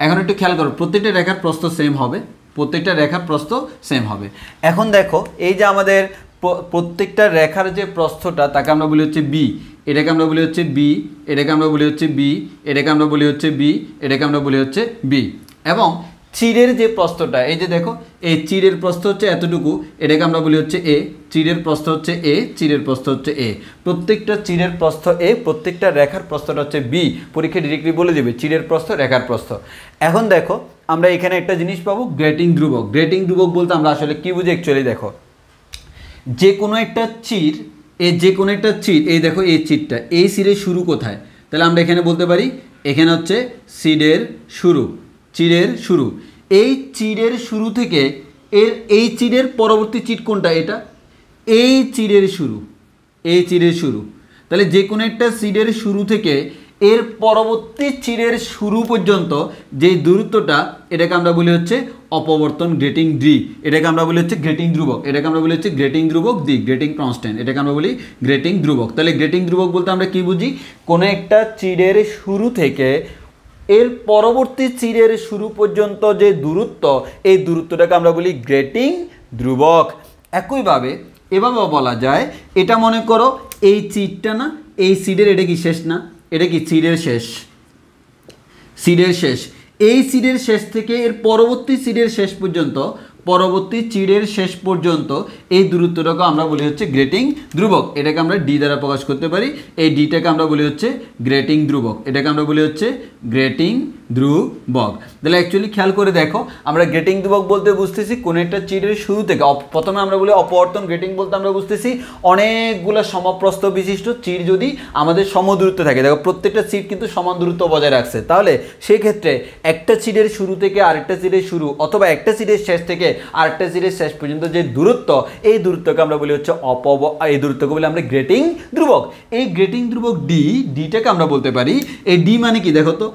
এখন একটু খেয়াল করো, প্রত্যেকটা রেখার প্রস্থ সেম হবে, প্রত্যেকটা রেখার প্রস্থ সেম হবে। এখন দেখো এই যে আমাদের প্রত্যেকটা রেখার যে প্রস্থটা, তাকে আমরা বলি হচ্ছে বি, এটাকে আমরা বলি হচ্ছে বি, এটাকে আমরা বলি হচ্ছে বি, এটাকে আমরা বলি হচ্ছে বি, এটাকে আমরা বলি হচ্ছে বি। এবং চিরের যে প্রস্থটা, এই যে দেখো এই চিরের প্রস্থ হচ্ছে এতটুকু, এটাকে আমরা বলি হচ্ছে এ, চিরের প্রস্থ হচ্ছে এ, চিরের প্রস্থ হচ্ছে এ। প্রত্যেকটা চিরের প্রস্থ এ, প্রত্যেকটা রেখার প্রস্থটা হচ্ছে বি। পরীক্ষা ডিরেক্টলি বলে দেবে চিরের প্রস্থ, রেখার প্রস্থ। এখন দেখো আমরা এখানে একটা জিনিস পাবো, গ্রেটিং ধ্রুবক। গ্রেটিং ধ্রুবক বলতে আমরা আসলে কি বুঝি অ্যাকচুয়ালি, দেখো যে কোনো একটা চির, যে কোনো একটা চির, এই দেখো এই চিরটা, এই চিরের শুরু কোথায়, তাহলে আমরা এখানে বলতে পারি এখানে হচ্ছে চিরের শুরু, চিরের শুরু। এই চিরের শুরু থেকে এই চিরের পরবর্তী চির কোনটা, এটা এই চিরের শুরু, এই চিরের শুরু। তাহলে যে কোনো একটা চিরের শুরু থেকে এর পরবর্তী চিরের শুরু পর্যন্ত যে দূরত্বটা, এটাকে আমরা বলি হচ্ছে অপবর্তন গ্রেটিং ডি, এটাকে আমরা বলি হচ্ছে গ্রেটিং ধ্রুবক, এটাকে আমরা বলি হচ্ছে গ্রেটিং ধ্রুবক ডি, গ্রেটিং কনস্ট্যান্ট, এটাকে আমরা বলি গ্রেটিং ধ্রুবক। তাহলে গ্রেটিং ধ্রুবক বলতে আমরা কি বুঝি, কোনো একটা চিরের শুরু থেকে এর পরবর্তী চিরের শুরু পর্যন্ত যে দূরত্ব, এই দূরত্বটাকে আমরা বলি গ্রেটিং ধ্রুবক। একইভাবে এভাবেও বলা যায়, এটা মনে করো এই চিরটা না, এই চিরের এটা কি শেষ না, এটা কি চিরের শেষ, চিরের শেষ। এই চিরের শেষ থেকে এর পরবর্তী চিরের শেষ পর্যন্ত, পরবর্তী চিরের শেষ পর্যন্ত এই দূরত্বটাকে আমরা বলি হচ্ছে গ্রেটিং ধ্রুবক। এটাকে আমরা ডি দ্বারা প্রকাশ করতে পারি। এই ডিটাকে আমরা বলি হচ্ছে গ্রেটিং ধ্রুবক, এটাকে আমরা বলি হচ্ছে গ্রেটিং ধ্রুবক। তাহলে অ্যাকচুয়ালি খেয়াল করে দেখো, আমরা গ্রেটিং ধ্রুবক বলতে বুঝতেছি কোন একটা চিরের শুরু থেকে, প্রথমে আমরা বলি অপবর্তন গ্রেটিং বলতে আমরা বুঝতেছি অনেকগুলো সমপ্রস্থ বিশিষ্ট চির যদি আমাদের সমদূরত্ব থাকে, দেখো প্রত্যেকটা চির কিন্তু সমান দূরত্ব বজায় রাখছে, তাহলে সেক্ষেত্রে একটা চিরের শুরু থেকে আরেকটা চিরের শুরু, অথবা একটা চিরের শেষ থেকে আরেকটা চিরের শেষ পর্যন্ত যে দূরত্ব, এই দূরত্বকে আমরা বলি হচ্ছে এই দূরত্বকে বলি আমরা গ্রেটিং ধ্রুবক। এই গ্রেটিং ধ্রুবক ডিটাকে আমরা বলতে পারি, এই ডি মানে কি দেখো তো,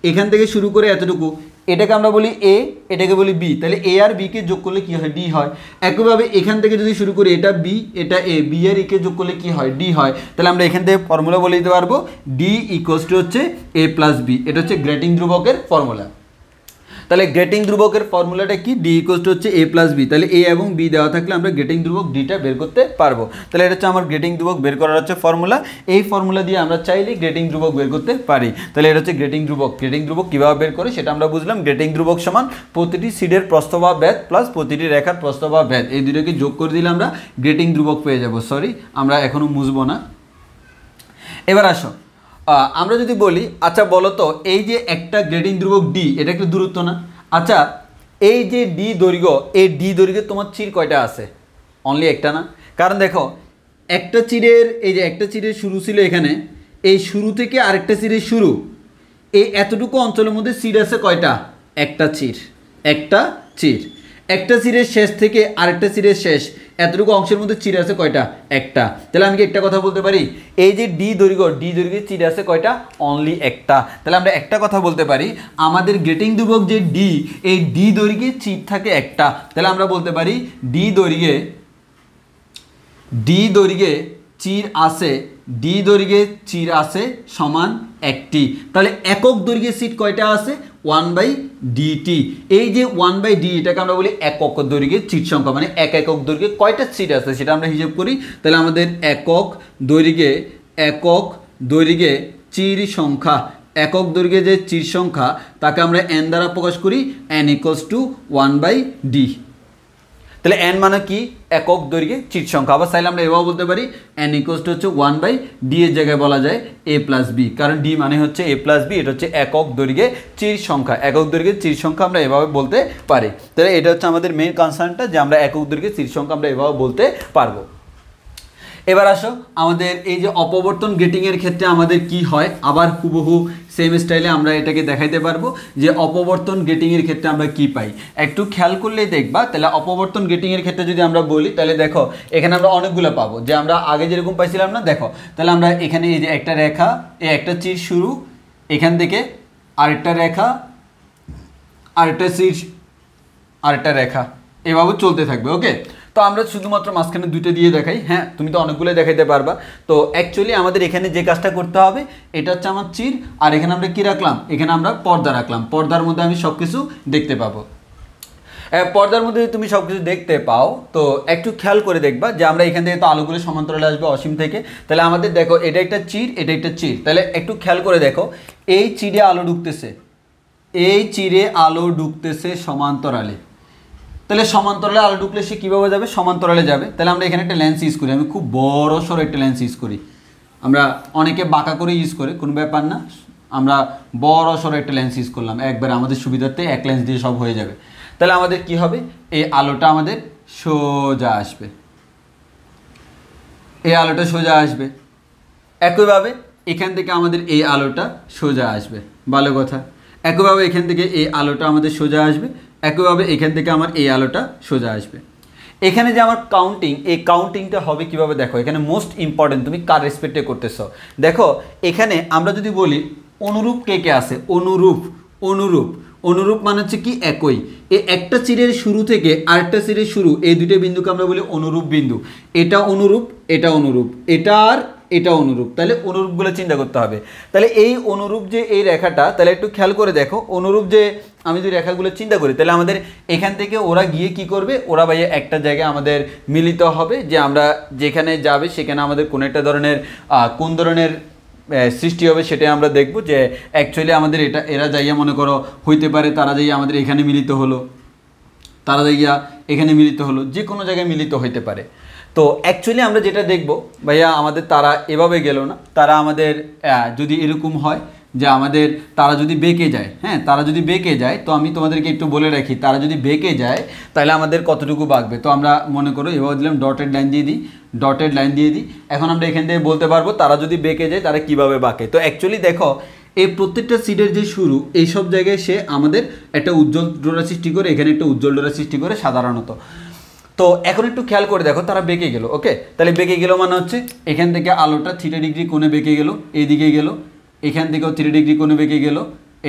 এখান থেকে শুরু করে এতটুকু, এটাকে আমরা বলি এ, এটাকে বলি বি, তাহলে এ আর বি কে যোগ করলে কি হয়, ডি হয়। একইভাবে এখান থেকে যদি শুরু করি, এটা বি, এটা এ, বি আর ই কে যোগ করলে কি হয়, ডি হয়। তাহলে আমরা এখান থেকে ফর্মুলা বলে দিতে পারবো, ডি ইকুয়ালস টু হচ্ছে এ প্লাস বি, এটা হচ্ছে গ্রেটিং ধ্রুবকের ফর্মুলা। তাহলে গ্রেটিং ধ্রুবকের ফর্মুলাটা কি, ডি ইকুয়ালস টু হচ্ছে এ প্লাস বি। তাহলে এ এবং বি দেওয়া থাকলে আমরা গ্রেটিং ধ্রুবক ডিটা বের করতে পারবো। তাহলে এটা হচ্ছে আমার গ্রেটিং ধ্রুবক বের করার হচ্ছে ফর্মুলা। এই ফর্মুলা দিয়ে আমরা চাইলে গ্রেটিং ধ্রুবক বের করতে পারি। তাহলে এটা হচ্ছে গ্রেটিং ধ্রুবক। গ্রেটিং ধ্রুবক কীভাবে বের করে সেটা আমরা বুঝলাম। গ্রেটিং ধ্রুবক সমান প্রতিটি সিডের প্রস্থ বা ব্যাস প্লাস প্রতিটি রেখার প্রস্থ বা ব্যাস, এই দুটোকে যোগ করে দিলে আমরা গ্রেটিং ধ্রুবক পেয়ে যাব। সরি, আমরা এখনও মুছবো না। এবার আসো, আমরা যদি বলি, আচ্ছা বলো তো, এই যে একটা গ্রেটিং ধ্রুবক ডি, এটা একটা দূরত্ব না? আচ্ছা, এই যে ডি দৈর্ঘ্য, এই ডি দৈর্ঘ্যে তোমার চির কয়টা আছে? অনলি একটা না? কারণ দেখো একটা চিরের, এই যে একটা চিরের শুরু ছিল এখানে, এই শুরু থেকে আরেকটা চিরের শুরু, এই এতটুকু অঞ্চলের মধ্যে চির আছে কয়টা? একটা চির, একটা চির। একটা চিরের শেষ থেকে আরেকটা চিরের শেষ এতটুকু অংশের মধ্যে চির আছে কয়টা? একটা। তাহলে আমি কি একটা কথা বলতে পারি, এই যে ডি দৈর্ঘ্যের চির আছে কয়টা? অনলি একটা। তাহলে আমরা একটা কথা বলতে পারি, আমাদের গ্রেটিং ধ্রুবক যে ডি, এই ডি দৈর্ঘ্যে চির থাকে একটা। তাহলে আমরা বলতে পারি ডি দৈর্ঘ্যে চির আছে সমান একটি। তাহলে একক দৈর্ঘ্যের সিট কয়টা আছে? 1/dt। এই যে 1/d এটাকে আমরা বলি একক দৈর্ঘ্যের চিট সংখ্যা, মানে একক দৈর্ঘ্যে কয়টা চিট আছে সেটা আমরা হিসাব করি। তাহলে আমাদের একক দৈর্ঘ্যে চির সংখ্যা, একক দৈর্ঘ্যে যে চির সংখ্যা তাকে আমরা n দ্বারা প্রকাশ করি, n = 1/d। তাহলে n মানে কি? একক দৈর্ঘ্যে চিট সংখ্যা। আবার চাইলে আমরা এভাবে বলতে পারি n = 1/d এর জায়গায় বলা যায় a + b, কারণ d মানে হচ্ছে a + b, এটা হচ্ছে একক দৈর্ঘ্যে চির সংখ্যা। একক দৈর্ঘ্যের চির সংখ্যা আমরা এভাবে বলতে পারি। তাহলে এটা হচ্ছে আমাদের মেইন কনসার্নটা, যে আমরা একক দৈর্ঘ্যের চির সংখ্যা আমরা এভাবে বলতে পারবো। এবার আসো আমাদের এই যে অপবর্তন গেটিংয়ের ক্ষেত্রে আমাদের কি হয়, আবার হুবহু সেম স্টাইলে আমরা এটাকে দেখাইতে পারবো যে অপবর্তন গেটিংয়ের ক্ষেত্রে আমরা কি পাই। একটু খেয়াল করলেই দেখবা। তাহলে অপবর্তন গেটিংয়ের ক্ষেত্রে যদি আমরা বলি, তাহলে দেখো এখানে আমরা অনেকগুলো পাবো, যে আমরা আগে যেরকম পাইছিলাম না। দেখো তাহলে আমরা এখানে এই যে একটা রেখা, এই একটা চির শুরু, এখান থেকে আরেকটা রেখা, আরেকটা চির, আরেকটা রেখা, এভাবে চলতে থাকবে। ওকে, তো আমরা শুধুমাত্র মাঝখানে দুইটা দিয়ে দেখাই। হ্যাঁ, তুমি তো অনেকগুলো দেখাইতে পারবা। তো অ্যাকচুয়ালি আমাদের এখানে যে কাজটা করতে হবে, এটা হচ্ছে আমার চির, আর এখানে আমরা কি রাখলাম? এখানে আমরা পর্দা রাখলাম। পর্দার মধ্যে আমি সব কিছু দেখতে পাবো। পর্দার মধ্যে যদি তুমি সব কিছু দেখতে পাও, তো একটু খেয়াল করে দেখবা যে আমরা এখান থেকে তো আলোগুলো সমান্তরালে আসবে অসীম থেকে। তাহলে আমাদের দেখো এটা একটা চির, এটা একটা চির। তাহলে একটু খেয়াল করে দেখো, এই চিরে আলো ঢুকতেছে সমান্তরালে। তাহলে সমান্তরালে আলো ঢুকলে সে কীভাবে যাবে? সমান্তরালে যাবে। তাহলে আমরা এখানে একটা লেন্স ইউজ করি, আমি খুব বড় সড়ো একটা লেন্স ইউজ করি। আমরা অনেকে বাঁকা করে ইউজ করে, কোনো ব্যাপার না, আমরা বড় সড়ো একটা লেন্স ইউজ করলাম, একবার আমাদের সুবিধার্থে এক লেন্স দিয়ে সব হয়ে যাবে। তাহলে আমাদের কি হবে? এই আলোটা আমাদের সোজা আসবে, একইভাবে এখান থেকে আমাদের এই আলোটা সোজা আসবে। ভালো কথা। একইভাবে এখান থেকে এই আলোটা আমাদের সোজা আসবে, একইভাবে এখান থেকে আমার এই আলোটা সোজা আসবে। এখানে যে আমার কাউন্টিং, এই কাউন্টিংটা হবে কিভাবে? দেখো এখানে মোস্ট ইম্পর্টেন্ট, তুমি কার রেসপেক্টে করতেছো। দেখো এখানে আমরা যদি বলি অনুরূপ কে কে আছে, অনুরূপ মানে হচ্ছে কি? একই। এই একটা চিরের শুরু থেকে আরেকটা চিরের শুরু, এই দুটো বিন্দুকে আমরা বলি অনুরূপ বিন্দু। এটা অনুরূপ, এটা অনুরূপ, এটা আর এটা অনুরূপ। তাহলে অনুরূপগুলো চিন্তা করতে হবে। তাহলে এই অনুরূপ যে এই রেখাটা, তাহলে একটু খেয়াল করে দেখো, অনুরূপ যে আমি যদি রেখাগুলো চিন্তা করি, তাহলে আমাদের এখান থেকে ওরা গিয়ে কি করবে? ওরা ভাইয়া একটা জায়গায় আমাদের মিলিত হবে, যে আমরা যেখানে যাবে সেখানে আমাদের কোন একটা ধরনের কোন ধরনের সৃষ্টি হবে সেটাই আমরা দেখব। যে অ্যাকচুয়ালি আমাদের এরা যাইয়া মনে করো হইতে পারে তারা যাইয়া আমাদের এখানে মিলিত হলো, যে কোনো জায়গায় মিলিত হইতে পারে। তো অ্যাকচুয়ালি আমরা যেটা দেখব ভাইয়া, আমাদের তারা এভাবে গেল না, তারা আমাদের যদি এরকম হয় যে আমাদের তারা যদি বেঁকে যায়, হ্যাঁ তারা যদি বেঁকে যায়, তো আমি তোমাদেরকে একটু বলে রাখি, তারা যদি বেঁকে যায় তাহলে আমাদের কতটুকু বাঁকবে। তো আমরা মনে করো এভাবে দিলাম, ডটেড লাইন দিয়ে দিই। এখন আমরা এখান থেকে বলতে পারবো তারা যদি বেঁকে যায় তারা কিভাবে বাঁকে। তো অ্যাকচুয়ালি দেখো এই প্রত্যেকটা সিডের যে শুরু, এই সব জায়গায় সে আমাদের একটা উজ্জ্বল ডোরা সৃষ্টি করে, এখানে একটা উজ্জ্বল ডোরা সৃষ্টি করে সাধারণত। তো এখন একটু খেয়াল করে দেখো, তারা বেঁকে গেল। ওকে, তাহলে বেঁকে গেল মানে হচ্ছে এখান থেকে আলোটা 3 ডিগ্রি কোণে বেঁকে গেল, এইদিকে গেল, এখান থেকেও 3 ডিগ্রি কোণে বেঁকে গেল,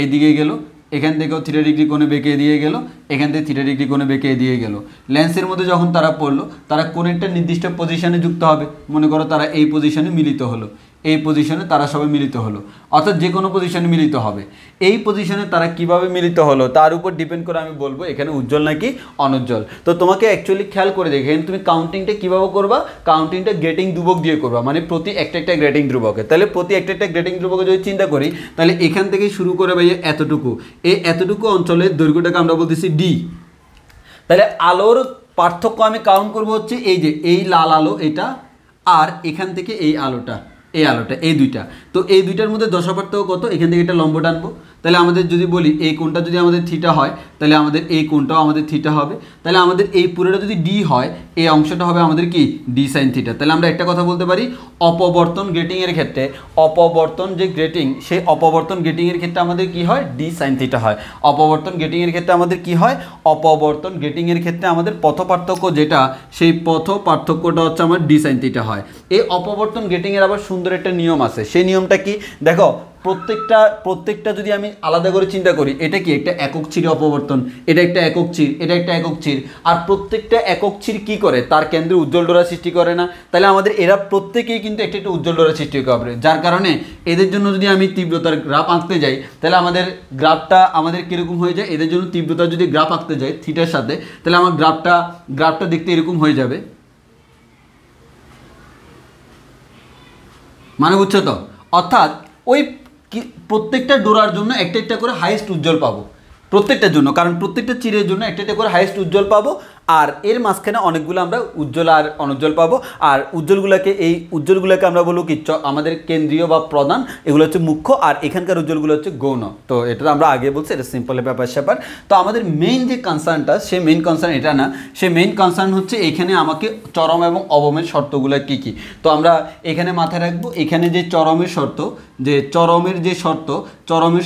এইদিকে গেল, এখান থেকেও 3 ডিগ্রি কোণে বেঁকে দিয়ে গেল, এখান থেকে 3 ডিগ্রি কোণে বেঁকে দিয়ে গেল। লেন্সের মধ্যে যখন তারা পড়লো, তারা কোন একটা নির্দিষ্ট পজিশনে যুক্ত হবে। মনে করো তারা এই পজিশনে মিলিত হলো, এই পজিশনে তারা সবাই মিলিত হলো, অর্থাৎ যে কোনো পজিশনে মিলিত হবে। এই পজিশনে তারা কিভাবে মিলিত হলো তার উপর ডিপেন্ড করে আমি বলবো এখানে উজ্জ্বল নাকি অনুজ্জ্বল। তো তোমাকে অ্যাকচুয়ালি খেয়াল করে দেখে তুমি কাউন্টিংটা কীভাবে করবা, কাউন্টিংটা গ্রেটিং ধ্রুবক দিয়ে করবা, মানে প্রতি একটা গ্রেটিং ধ্রুবকে। তাহলে প্রতি একটা গ্রেটিং ধ্রুবকে যদি চিন্তা করি, তাহলে এখান থেকে শুরু করে ভাইয়া এতটুকু, এই এতটুকু অঞ্চলের দৈর্ঘ্যটাকে আমরা বলতেছি ডি। তাহলে আলোর পার্থক্য আমি কাউন্ট করবো হচ্ছে এই যে এই লাল আলো এটা, আর এখান থেকে এই আলোটা, এই দুইটা। তো এই দুইটার মধ্যে দশা পার্থক্য কত? এখান থেকে এটা লম্ব টানবো, তাহলে আমাদের যদি বলি এই কোণটা যদি আমাদের থিটা হয় তাহলে আমাদের এই কোণটাও আমাদের থিটা হবে, তাহলে আমাদের এই পুরোটা যদি ডি হয় এই অংশটা হবে আমাদের কি ডি সাইন থিটা। তাহলে আমরা একটা কথা বলতে পারি অপবর্তন গ্রেটিংয়ের ক্ষেত্রে অপবর্তন যে গ্রেটিং সেই অপবর্তন গ্রেটিংয়ের ক্ষেত্রে আমাদের কি হয় ডি সাইন থিটা হয়। অপবর্তন গ্রেটিংয়ের ক্ষেত্রে আমাদের কি হয় অপবর্তন গ্রেটিংয়ের ক্ষেত্রে আমাদের পথ পার্থক্য যেটা সেই পথ পার্থক্যটা হচ্ছে আমার ডি সাইন থিটা হয়। এই অপবর্তন গ্রেটিংয়ের আবার সুন্দর একটা নিয়ম আছে, সেই নিয়মটা কি দেখো, প্রত্যেকটা যদি আমি আলাদা করে চিন্তা করি, এটা কি একটা একক চির অপবর্তন, এটা একটা একক চির, এটা একটা একক চির, আর প্রত্যেকটা একক চির কি করে তার কেন্দ্রে উজ্জ্বল ডোরা সৃষ্টি করে না, তাহলে আমাদের এরা প্রত্যেকেই কিন্তু একটা একটা উজ্জ্বল ডোরা সৃষ্টি করে, যার কারণে এদের জন্য যদি আমি তীব্রতার গ্রাফ আঁকতে যাই তাহলে আমাদের গ্রাফটা আমাদের কীরকম হয়ে যায়, এদের জন্য তীব্রতার যদি গ্রাফ আঁকতে যাই থিটার সাথে তাহলে আমার গ্রাফটা দেখতে এরকম হয়ে যাবে, মানে বুঝছো তো, অর্থাৎ ওই প্রত্যেকটা ডোরার জন্য একটা একটা করে হাইয়েস্ট উজ্জ্বল পাবো প্রত্যেকটার জন্য, কারণ প্রত্যেকটা চিরের জন্য একটা একটা করে হাইয়েস্ট উজ্জ্বল পাবো, আর এর মাঝখানে অনেকগুলো আমরা উজ্জ্বল আর অনুজ্জ্বল পাবো, আর উজ্জ্বলগুলোকে আমরা বলবো কি আমাদের কেন্দ্রীয় বা প্রধান, এগুলো হচ্ছে মুখ্য, আর এখানকার উজ্জ্বলগুলো হচ্ছে গৌণ। তো এটা তো আমরা আগে বলছি, এটা সিম্পল ব্যাপার স্যাপার। তো আমাদের মেইন যে কনসার্নটা সে মেইন কনসার্ন এটা না, সে মেইন কনসার্ন হচ্ছে এখানে আমাকে চরম এবং অবমের শর্তগুলো কী কী। তো আমরা এখানে মাথায় রাখবো এখানে যে চরমের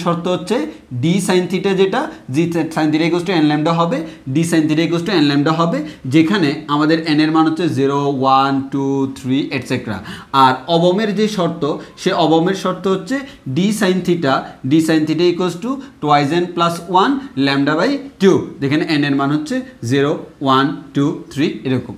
শর্ত হচ্ছে ডি সাইন থিটা, যেটা g sine theta equals to n lambda হবে, d sine theta equals to n lambda হবে, যেখানে আমাদের এন এর মান হচ্ছে 0 1 2 3 এটসেট্রা। আর অবমের যে শর্ত সে অবমের শর্ত হচ্ছে D sine theta equals to twice N plus 1 lambda by 2, যেখানে এন এর মান হচ্ছে 0 1 2 3 এরকম।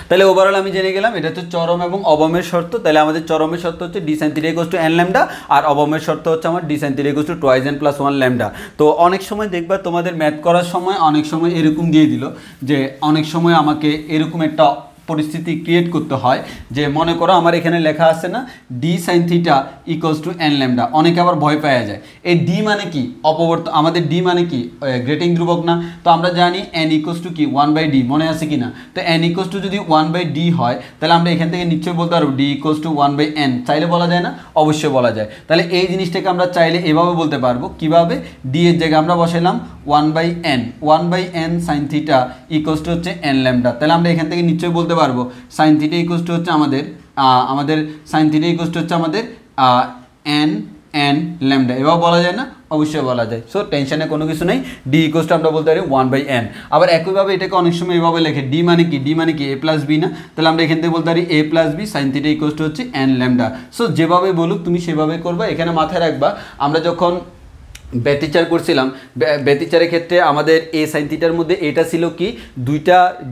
তাহলে ওভারঅল আমি জেনে গেলাম এটা হচ্ছে চরম এবং অবমের শর্ত। তাহলে আমাদের চরমের শর্ত হচ্ছে D sine theta equals to n lambda, আর অবমের শর্ত হচ্ছে আমার d sine theta equals to twice N plus 1 lambda. তো অনেক সময় দেখবা তোমাদের ম্যাথ করার সময় অনেক সময় এরকম দিয়ে দিল যে অনেক সময় আমাকে এরকম একটা পরিস্থিতি ক্রিয়েট করতে হয় যে মনে করো আমার এখানে লেখা আছে না D sine theta equals to n lambda, অনেকে আবার ভয় পাওয়া যায় এই ডি মানে কি অপবর্তন, আমাদের ডি মানে কি গ্রেটিং ধ্রুবক না, তো আমরা জানি এন ইকুয়ালস টু কি 1/d, মনে আছে কি না, তো এন ইকুয়ালস টু যদি 1/d হয় তাহলে আমরা এখান থেকে নিশ্চয়ই বলতে পারবো ডি ইকুয়ালস টু 1/n, চাইলে বলা যায় না, অবশ্যই বলা যায়। তাহলে এই জিনিসটাকে আমরা চাইলে এভাবে বলতে পারবো, কিভাবে, ডি এর জায়গায় আমরা বসাইলাম 1/n sign theta equals to হচ্ছে এন ল্যামডা, তাহলে আমরা এখান থেকে নিশ্চয়ই বলতে পারবো সাইন থিটা ইকুয়ালস টু হচ্ছে আমাদের সাইন থিটা ইকুয়ালস টু হচ্ছে আমাদের এন ল্যামডা, এভাবে বলা যায় না, অবশ্যই বলা যায়। সো টেনশনে কোনো কিছু নেই, ডি ইকুয়ালস টু আমরা বলতে পারি 1/n। আবার একইভাবে এটাকে অনেক সময় এভাবে লেখে ডি মানে কি a প্লাস বি না, তাহলে আমরা এখান থেকে বলতে পারি a plus B sine theta equals to হচ্ছে এন ল্যামডা। সো যেভাবে বলুক তুমি সেভাবে করবা। এখানে মাথায় রাখবা আমরা যখন ব্যতিচার করছিলাম, ব্যতিচারের ক্ষেত্রে আমাদের এ সাইন থিটার মধ্যে এটা ছিল কি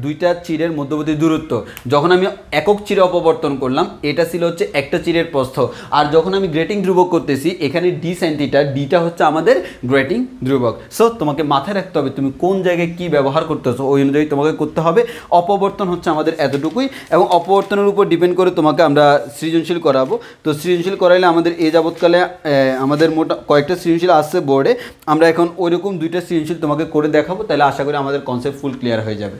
দুইটা চিরের মধ্যবর্তী দূরত্ব, যখন আমি একক চিরে অপবর্তন করলাম এটা ছিল হচ্ছে একটা চিরের প্রস্থ, আর যখন আমি গ্রেটিং ধ্রুবক করতেছি এখানে ডি সাইন থিটা, ডিটা হচ্ছে আমাদের গ্রেটিং ধ্রুবক। সো তোমাকে মাথায় রাখতে হবে তুমি কোন জায়গায় কি ব্যবহার করতেছো ওই অনুযায়ী তোমাকে করতে হবে। অপবর্তন হচ্ছে আমাদের এতটুকুই, এবং অপবর্তনের উপর ডিপেন্ড করে তোমাকে আমরা সৃজনশীল করাবো। তো সৃজনশীল করাইলে আমাদের এই যাবৎকালে আমাদের মোটা কয়েকটা সৃজনশীল আসছে বোর্ডে, আমরা এখন ওইরকম দুইটা সৃজনশীল তোমাকে করে দেখাবো, তাহলে আশা করি আমাদের কনসেপ্ট ফুল ক্লিয়ার হয়ে যাবে।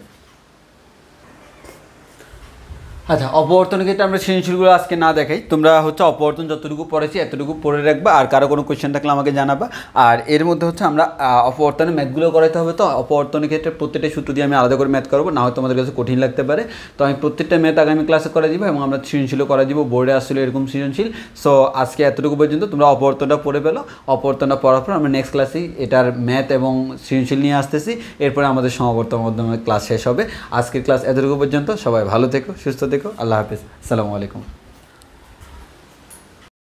আচ্ছা, অপবর্তনের ক্ষেত্রে আমরা সৃজনশীলগুলো আজকে না দেখাই, তোমরা হচ্ছে অপবর্তন যতটুকু পড়েছি এতটুকু পড়ে রাখবা, আর কারো কোনো কোয়েশ্চেন থাকলে আমাকে জানাবা। আর এর মধ্যে হচ্ছে আমরা অপবর্তনের ম্যাথগুলো করাতে হবে, তো অপবর্তনের ক্ষেত্রে প্রত্যেকটা সূত্র দিয়ে আমি আলাদা করে ম্যাথ করবো, না হয় তোমাদের কাছে কঠিন লাগতে পারে। তো আমি প্রত্যেকটা ম্যাথ আগামী ক্লাসে করে দিব, এবং আমরা সৃজনশীলও করে দিব, বোর্ডে আসলে এরকম সৃজনশীল। সো আজকে এতটুকু পর্যন্ত তোমরা অপবর্তনটা পড়ে পেলো। অপবর্তনটা পড়ার পর আমরা নেক্সট ক্লাসে এটার ম্যাথ এবং সৃজনশীল নিয়ে আসতেছি, এরপরে আমাদের সমাবর্তন মাধ্যমে ক্লাস শেষ হবে। আজকের ক্লাস এতটুকু পর্যন্ত, সবাই ভালো থেকো, সুস্থ থেকো, আল্লাহ হাফিজ, আসসালামু আলাইকুম।